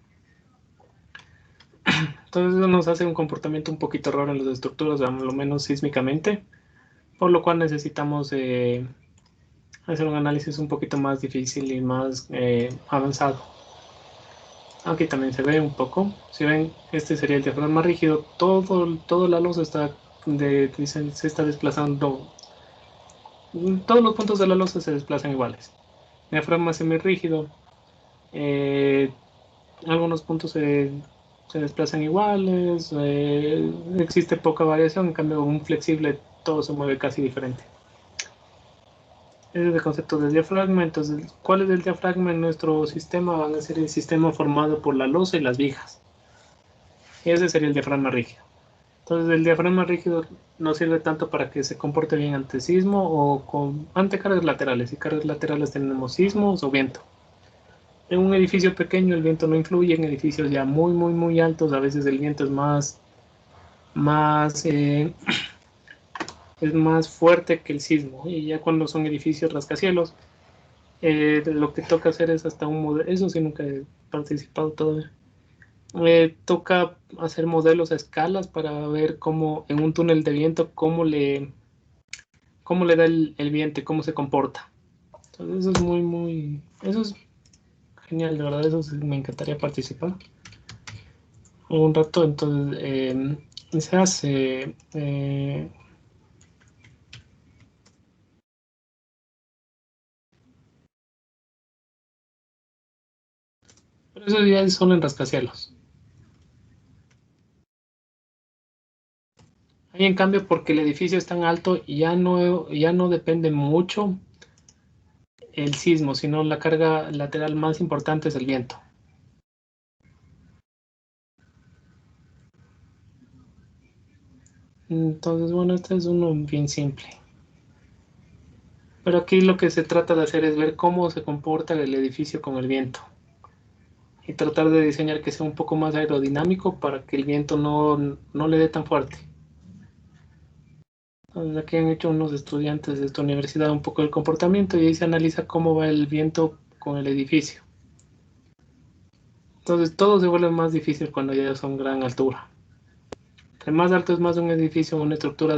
Entonces eso nos hace un comportamiento un poquito raro en las estructuras, a lo menos sísmicamente, por lo cual necesitamos hacer un análisis un poquito más difícil y más avanzado. Aquí también se ve un poco, si ven, este sería el diafragma rígido, toda la losa se está desplazando. Todos los puntos de la losa se desplazan iguales. Diafragma semirrígido, algunos puntos se desplazan iguales, existe poca variación, en cambio un flexible todo se mueve casi diferente. Ese es el concepto del diafragma. Entonces, ¿cuál es el diafragma en nuestro sistema? Van a ser el sistema formado por la losa y las vigas. Y ese sería el diafragma rígido. Entonces, el diafragma rígido nos sirve tanto para que se comporte bien ante sismo o ante cargas laterales. Y cargas laterales tenemos sismos o viento. En un edificio pequeño el viento no influye, en edificios ya muy altos a veces el viento es más fuerte que el sismo. Y ya cuando son edificios rascacielos, lo que toca hacer es hasta un modelo, eso sí nunca he participado todavía. Toca hacer modelos a escalas para ver cómo en un túnel de viento, cómo le da el viento y cómo se comporta. Entonces eso es eso es genial, de verdad, eso sí me encantaría participar un rato. Entonces se hace pero eso ya es solo en rascacielos. Ahí en cambio, porque el edificio es tan alto, ya no depende mucho el sismo, sino la carga lateral más importante es el viento. Entonces, bueno, este es uno bien simple. Pero aquí lo que se trata de hacer es ver cómo se comporta el edificio con el viento. Y tratar de diseñar que sea un poco más aerodinámico para que el viento no le dé tan fuerte. Entonces aquí han hecho unos estudiantes de esta universidad un poco el comportamiento y ahí se analiza cómo va el viento con el edificio. Entonces todo se vuelve más difícil cuando ya son gran altura. Entre más alto es más un edificio, una estructura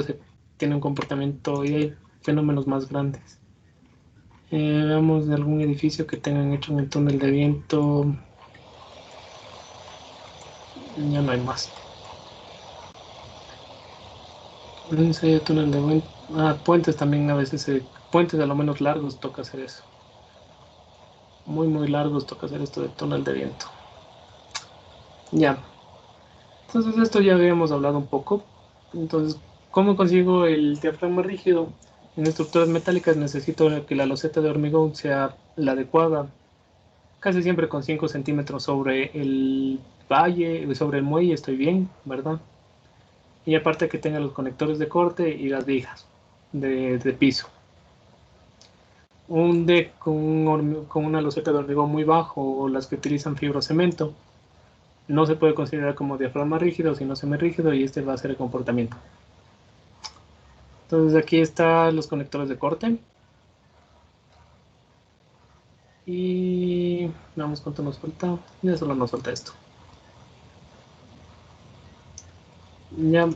tiene un comportamiento y hay fenómenos más grandes. Veamos de algún edificio que tengan hecho un túnel de viento. Ya no hay más. Túnel de viento. Puentes también a veces, puentes a lo menos largos toca hacer eso. Muy largos toca hacer esto de túnel de viento. Ya. Entonces esto ya habíamos hablado un poco. Entonces, ¿cómo consigo el diafragma rígido? En estructuras metálicas necesito que la loseta de hormigón sea la adecuada, casi siempre con 5 centímetros sobre el valle, sobre el muelle estoy bien, ¿verdad? Y aparte que tenga los conectores de corte y las vigas de piso. Un deck con una loseta de hormigón muy bajo o las que utilizan fibrocemento no se puede considerar como diafragma rígido, sino semirrígido, y este va a ser el comportamiento. Entonces aquí están los conectores de corte. Y veamos cuánto nos falta. Ya solo nos falta esto. Ya,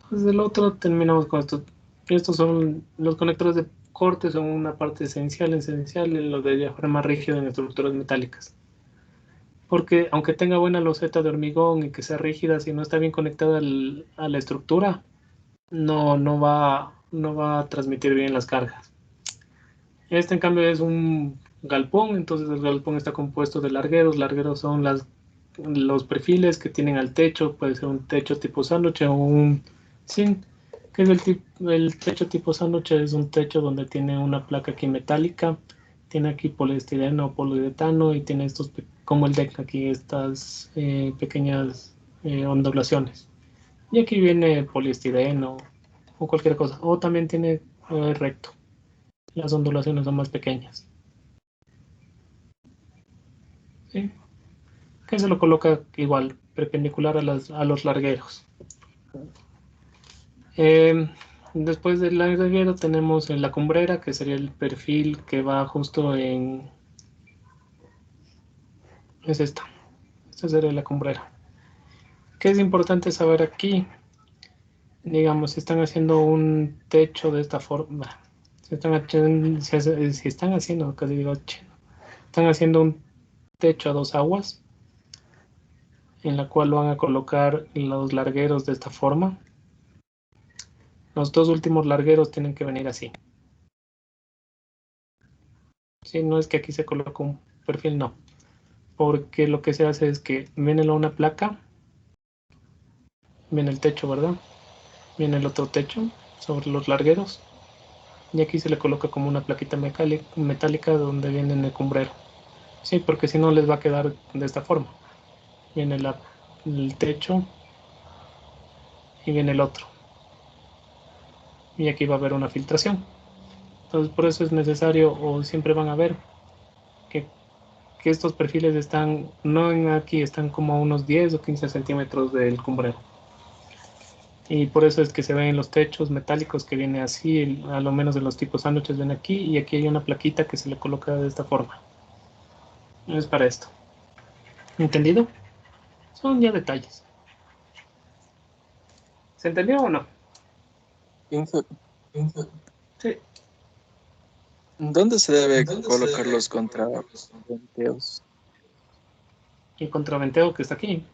pues el otro terminamos con esto. Estos son los conectores de corte, son una parte esencial en lo de diafragma rígido en estructuras metálicas. Porque aunque tenga buena loseta de hormigón y que sea rígida, si no está bien conectada a la estructura, no va a transmitir bien las cargas. Este en cambio es un galpón, entonces el galpón está compuesto de largueros. Largueros son los perfiles que tienen al techo, puede ser un techo tipo sándwich o un zinc. Que es el techo tipo sándwich, es un techo donde tiene una placa aquí metálica, tiene aquí poliestireno o poliuretano y tiene estos, como el deck aquí, estas pequeñas ondulaciones. Y aquí viene poliestireno o cualquier cosa, o también tiene recto. Las ondulaciones son más pequeñas. ¿Sí? Que se lo coloca igual, perpendicular a los largueros. Después del larguero tenemos la cumbrera, que sería el perfil que va justo en... Es esta. Esta sería la cumbrera. ¿Qué es importante saber aquí? Digamos, si están haciendo un techo de esta forma, si están haciendo, casi digo, están haciendo un techo a dos aguas, en la cual van a colocar los largueros de esta forma. Los dos últimos largueros tienen que venir así. Sí, no es que aquí se coloca un perfil, no. Porque lo que se hace es que viene una placa, viene el techo, ¿verdad? Viene el otro techo sobre los largueros. Y aquí se le coloca como una plaquita metálica donde viene el cumbrero. Sí, porque si no les va a quedar de esta forma. Viene el techo y viene el otro. Y aquí va a haber una filtración. Entonces por eso es necesario, o siempre van a ver, que estos perfiles están, no en aquí, están como a unos 10 o 15 centímetros del cumbrero. Y por eso es que se ven en los techos metálicos que viene así, a lo menos de los tipos sándwiches ven aquí, y aquí hay una plaquita que se le coloca de esta forma. Es para esto. ¿Entendido? Son ya detalles. ¿Se entendió o no? Sí. ¿Dónde se debe colocar los contraventeos? El contraventeo que está aquí.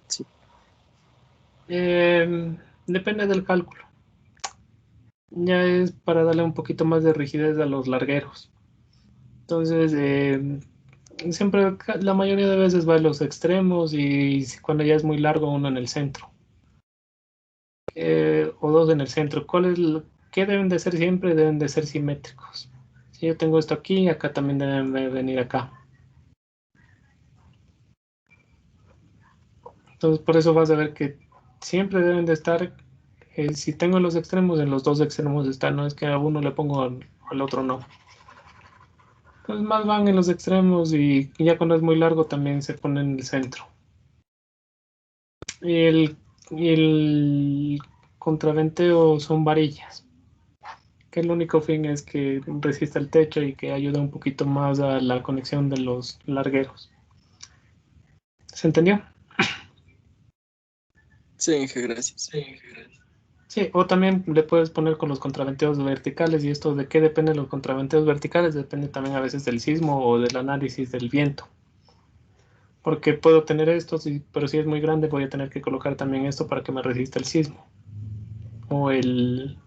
Sí. Depende del cálculo. Ya es para darle un poquito más de rigidez a los largueros. Entonces, siempre, la mayoría de veces va a los extremos y cuando ya es muy largo, uno en el centro. O dos en el centro. ¿Qué deben de ser siempre? Deben de ser simétricos. Si yo tengo esto aquí, acá también deben de venir acá. Entonces, por eso vas a ver que siempre deben de estar, si tengo los extremos, en los dos extremos están, no es que a uno le pongo al otro no. Entonces, más van en los extremos y ya cuando es muy largo también se pone en el centro. Y el contraventeo son varillas, que el único fin es que resista el techo y que ayude un poquito más a la conexión de los largueros. ¿Se entendió? Sí, Inge, gracias. Sí, o también le puedes poner con los contraventeos verticales, y esto de qué dependen los contraventeos verticales depende también a veces del sismo o del análisis del viento. Porque puedo tener esto, pero si es muy grande voy a tener que colocar también esto para que me resista el sismo o el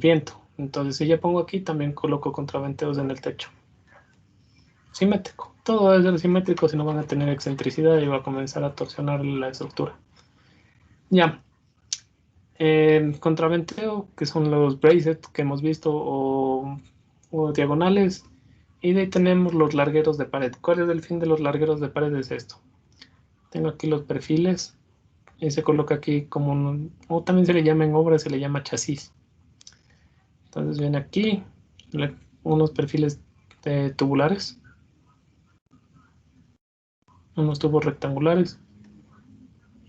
viento. Entonces si ya pongo aquí también coloco contraventeos en el techo. Simétrico. Todo debe ser simétrico, si no van a tener excentricidad y va a comenzar a torsionar la estructura. Ya. Contraventeo, que son los bracets que hemos visto, o diagonales, y de ahí tenemos los largueros de pared. ¿Cuál es el fin de los largueros de pared? Es esto. Tengo aquí los perfiles y se coloca aquí como o también se le llama en obra, se le llama chasis. Entonces viene aquí unos perfiles tubulares, unos tubos rectangulares,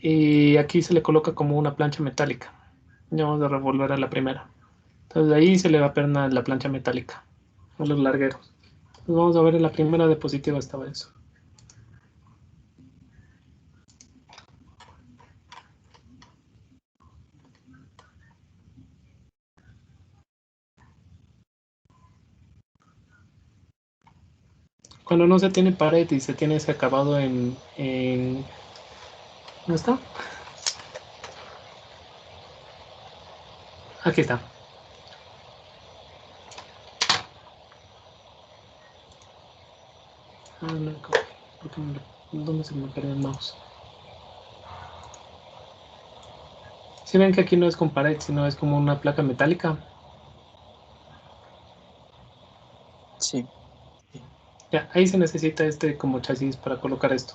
y aquí se le coloca como una plancha metálica. Ya vamos a revolver a la primera. Entonces de ahí se le va a pernar la plancha metálica a los largueros. Entonces vamos a ver en la primera diapositiva esta vez. Cuando no se tiene pared y se tiene ese acabado en ¿dónde está? Aquí está. Ah, no, ¿dónde se me perdió el mouse? Si ven que aquí no es con pared, sino es como una placa metálica. Sí. Ya, ahí se necesita como chasis para colocar esto.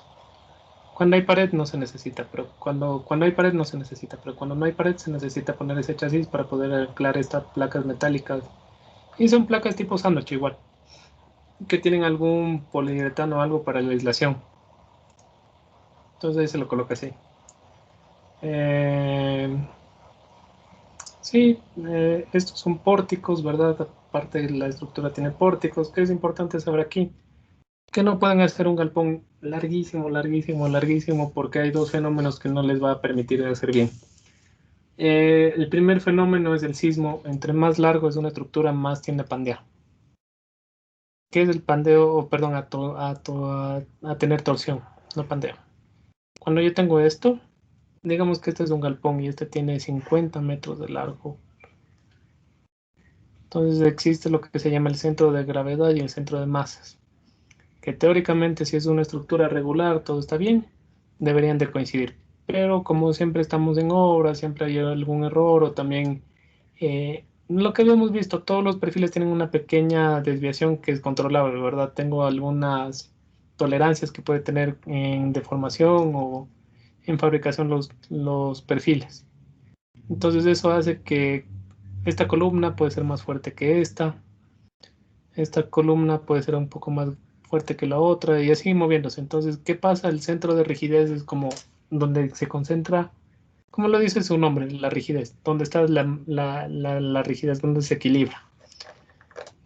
Cuando hay pared no se necesita, pero cuando hay pared no se necesita, pero cuando no hay pared se necesita poner ese chasis para poder anclar estas placas metálicas. Y son placas tipo sándwich igual, que tienen algún poliuretano o algo para la aislación. Entonces ahí se lo coloca así. Sí, estos son pórticos, ¿verdad? Aparte de la estructura tiene pórticos. ¿Qué es importante saber aquí? Que no pueden hacer un galpón larguísimo, larguísimo, larguísimo, porque hay dos fenómenos que no les va a permitir hacer bien. El primer fenómeno es el sismo. Entre más largo es una estructura, más tiende a pandear. ¿Qué es el pandeo? O perdón, a tener torsión, no pandeo. Cuando yo tengo esto, digamos que este es un galpón y este tiene 50 metros de largo. Entonces existe lo que se llama el centro de gravedad y el centro de masas, que teóricamente si es una estructura regular, todo está bien, deberían de coincidir. Pero como siempre estamos en obra, siempre hay algún error o también lo que habíamos visto, todos los perfiles tienen una pequeña desviación que es controlable, ¿verdad? Tengo algunas tolerancias que puede tener en deformación o en fabricación los perfiles. Entonces eso hace que esta columna puede ser más fuerte que esta columna puede ser un poco más fuerte que la otra y así moviéndose. Entonces, ¿qué pasa? El centro de rigidez es como donde se concentra, como lo dice su nombre, la rigidez, donde está la rigidez, donde se equilibra.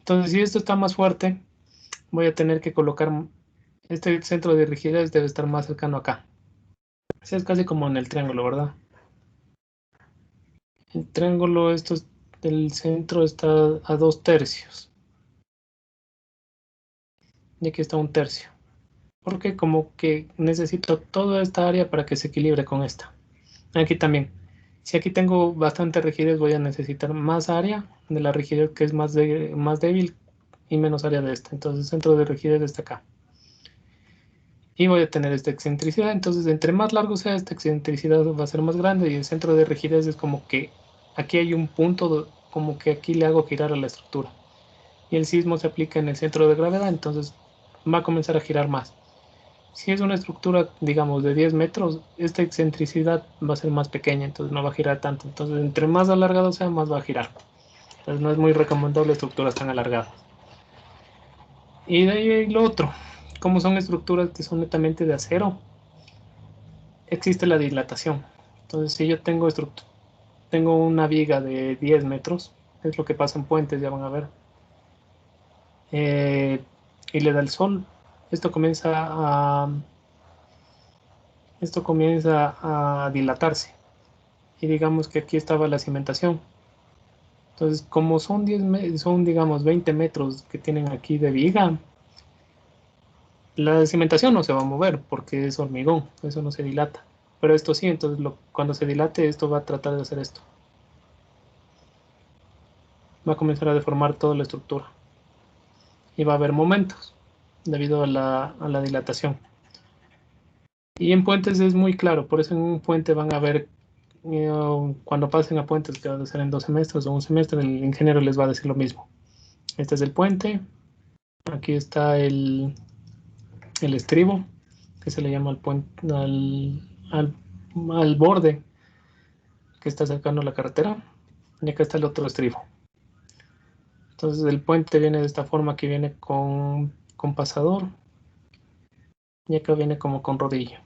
Entonces, si esto está más fuerte, voy a tener que colocar, este centro de rigidez debe estar más cercano acá. Así es casi como en el triángulo, ¿verdad? El triángulo, del centro está a 2/3. Y aquí está 1/3. Porque como que necesito toda esta área para que se equilibre con esta. Aquí también. Si aquí tengo bastante rigidez, voy a necesitar más área de la rigidez que es más débil y menos área de esta. Entonces el centro de rigidez está acá. Y voy a tener esta excentricidad. Entonces entre más largo sea, esta excentricidad va a ser más grande y el centro de rigidez es como que aquí hay un punto, como que aquí le hago girar a la estructura. Y el sismo se aplica en el centro de gravedad, entonces va a comenzar a girar más. Si es una estructura, digamos, de 10 metros, esta excentricidad va a ser más pequeña, entonces no va a girar tanto. Entonces, entre más alargado sea, más va a girar. Entonces, no es muy recomendable estructuras tan alargadas. Y de ahí lo otro, como son estructuras que son netamente de acero, existe la dilatación. Entonces, si yo tengo una viga de 10 metros, es lo que pasa en puentes, ya van a ver, y le da el sol, esto comienza a dilatarse. Y digamos que aquí estaba la cimentación. Entonces, como son digamos 20 metros que tienen aquí de viga, la cimentación no se va a mover porque es hormigón, eso no se dilata. Pero esto sí, entonces cuando se dilate esto va a tratar de hacer esto. Va a comenzar a deformar toda la estructura. Y va a haber momentos debido a la dilatación. Y en puentes es muy claro, por eso en un puente van a ver, cuando pasen a puentes que van a ser en 2 semestres o un semestre, el ingeniero les va a decir lo mismo. Este es el puente, aquí está el estribo, que se le llama al puente, al borde que está cercano a la carretera, y acá está el otro estribo. Entonces el puente viene de esta forma, que viene con pasador, y acá viene como con rodillo.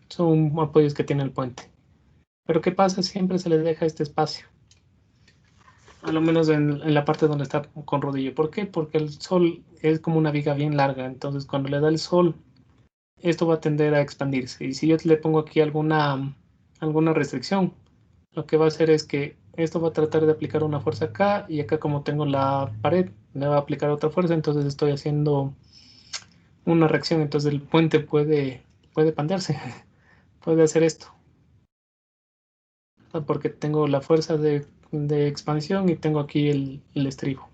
Son apoyos que tiene el puente. Pero ¿qué pasa? Siempre se le deja este espacio, a lo menos en la parte donde está con rodillo. ¿Por qué? Porque el sol es como una viga bien larga, entonces cuando le da el sol, esto va a tender a expandirse. Y si yo le pongo aquí alguna restricción, lo que va a hacer es que esto va a tratar de aplicar una fuerza acá, y acá como tengo la pared, le va a aplicar otra fuerza, entonces estoy haciendo una reacción, entonces el puente puede pandearse, puede hacer esto. Porque tengo la fuerza de expansión y tengo aquí el estribo.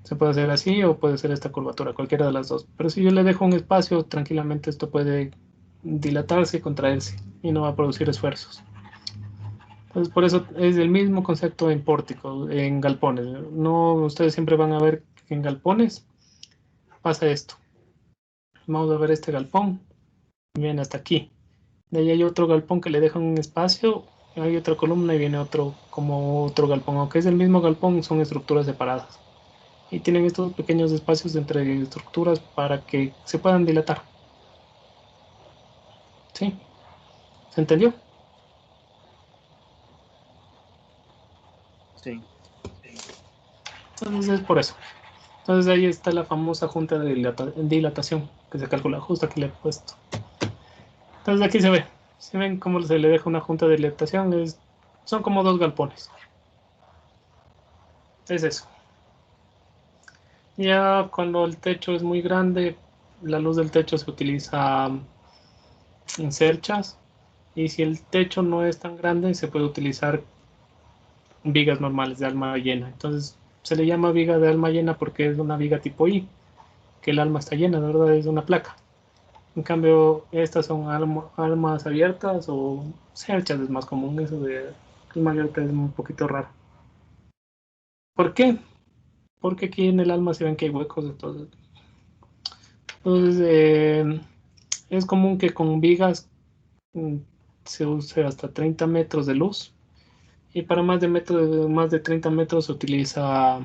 Se puede hacer así o puede ser esta curvatura, cualquiera de las dos. Pero si yo le dejo un espacio, tranquilamente esto puede dilatarse y contraerse y no va a producir esfuerzos. Entonces, por eso es el mismo concepto en pórtico, en galpones. No, ustedes siempre van a ver que en galpones pasa esto. Vamos a ver este galpón, viene hasta aquí. De ahí hay otro galpón que le dejan un espacio, hay otra columna y viene otro galpón. Aunque es el mismo galpón, son estructuras separadas. Y tienen estos pequeños espacios entre estructuras para que se puedan dilatar. ¿Sí? ¿Se entendió? Sí. Entonces es por eso. Entonces ahí está la famosa junta de dilatación que se calcula, justo aquí le he puesto. Entonces aquí se ve. Si ven cómo se le deja una junta de dilatación, son como dos galpones. Es eso. Ya cuando el techo es muy grande, la luz del techo se utiliza en cerchas. Y si el techo no es tan grande, se puede utilizar vigas normales de alma llena. Entonces se le llama viga de alma llena porque es una viga tipo I, que el alma está llena, de verdad es una placa. En cambio, estas son almas abiertas o cerchas, es más común. Eso de alma abierta es un poquito raro. ¿Por qué? Porque aquí en el alma se ven que hay huecos. Entonces es común que con vigas se use hasta 30 metros de luz. Y para más de 30 metros se utiliza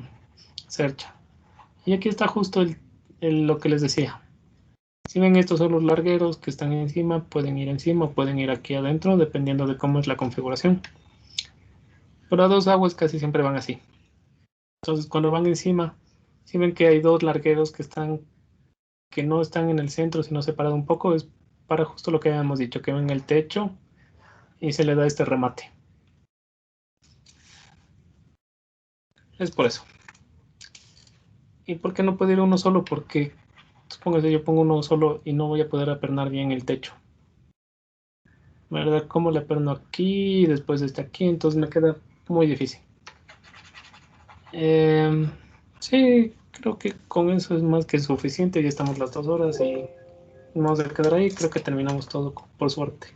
cercha. Y aquí está justo lo que les decía. Si ven, estos son los largueros que están encima, pueden ir encima o pueden ir aquí adentro, dependiendo de cómo es la configuración. Pero a dos aguas casi siempre van así. Entonces, cuando van encima, si ven que hay dos largueros que no están en el centro, sino separados un poco, es para justo lo que habíamos dicho, que ven el techo y se le da este remate. Es por eso. ¿Y por qué no puede ir uno solo? Porque, supóngase, yo pongo uno solo y no voy a poder apernar bien el techo. ¿Verdad? ¿Cómo le aperno aquí y después está aquí? Entonces me queda muy difícil. Sí, creo que con eso es más que suficiente. Ya estamos las 2 horas y vamos a quedar ahí. Creo que terminamos todo por suerte.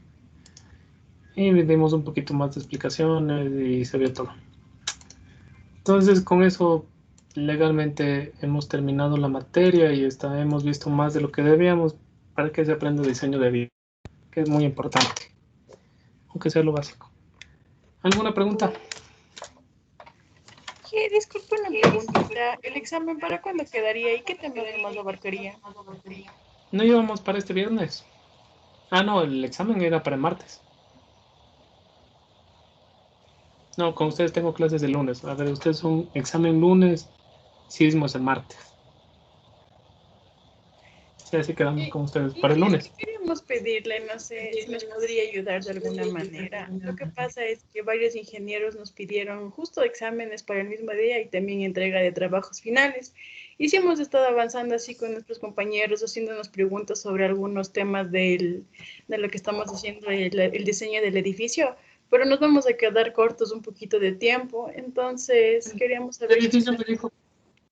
Y dimos un poquito más de explicaciones y se vio todo. Entonces con eso legalmente hemos terminado la materia y hemos visto más de lo que debíamos para que se aprenda diseño de vida, que es muy importante, aunque sea lo básico. ¿Alguna pregunta? Disculpa una preguntita. ¿El examen para cuándo quedaría y qué temas más abarcaría? No íbamos para este viernes. Ah, no, el examen era para el martes. No, con ustedes tengo clases el lunes. A ver, ustedes un examen lunes, sismo es el martes. Sí, así quedamos con ustedes para el lunes. Queríamos pedirle, no sé, si nos podría ayudar de alguna manera. Lo que pasa es que varios ingenieros nos pidieron justo exámenes para el mismo día y también entrega de trabajos finales. Y sí hemos estado avanzando así con nuestros compañeros, haciéndonos preguntas sobre algunos temas de lo que estamos haciendo, el diseño del edificio, pero nos vamos a quedar cortos un poquito de tiempo. Entonces, queríamos saber...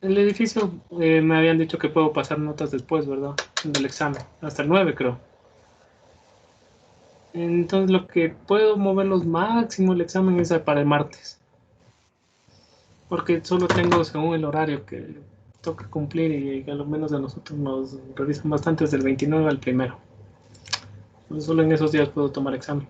El edificio me habían dicho que puedo pasar notas después, ¿verdad? Del examen, hasta el 9 creo. Entonces lo que puedo mover los máximo el examen es para el martes. Porque solo tengo según el horario que toca cumplir y a lo menos a nosotros nos revisan bastante desde el 29 al 1. Entonces solo en esos días puedo tomar examen.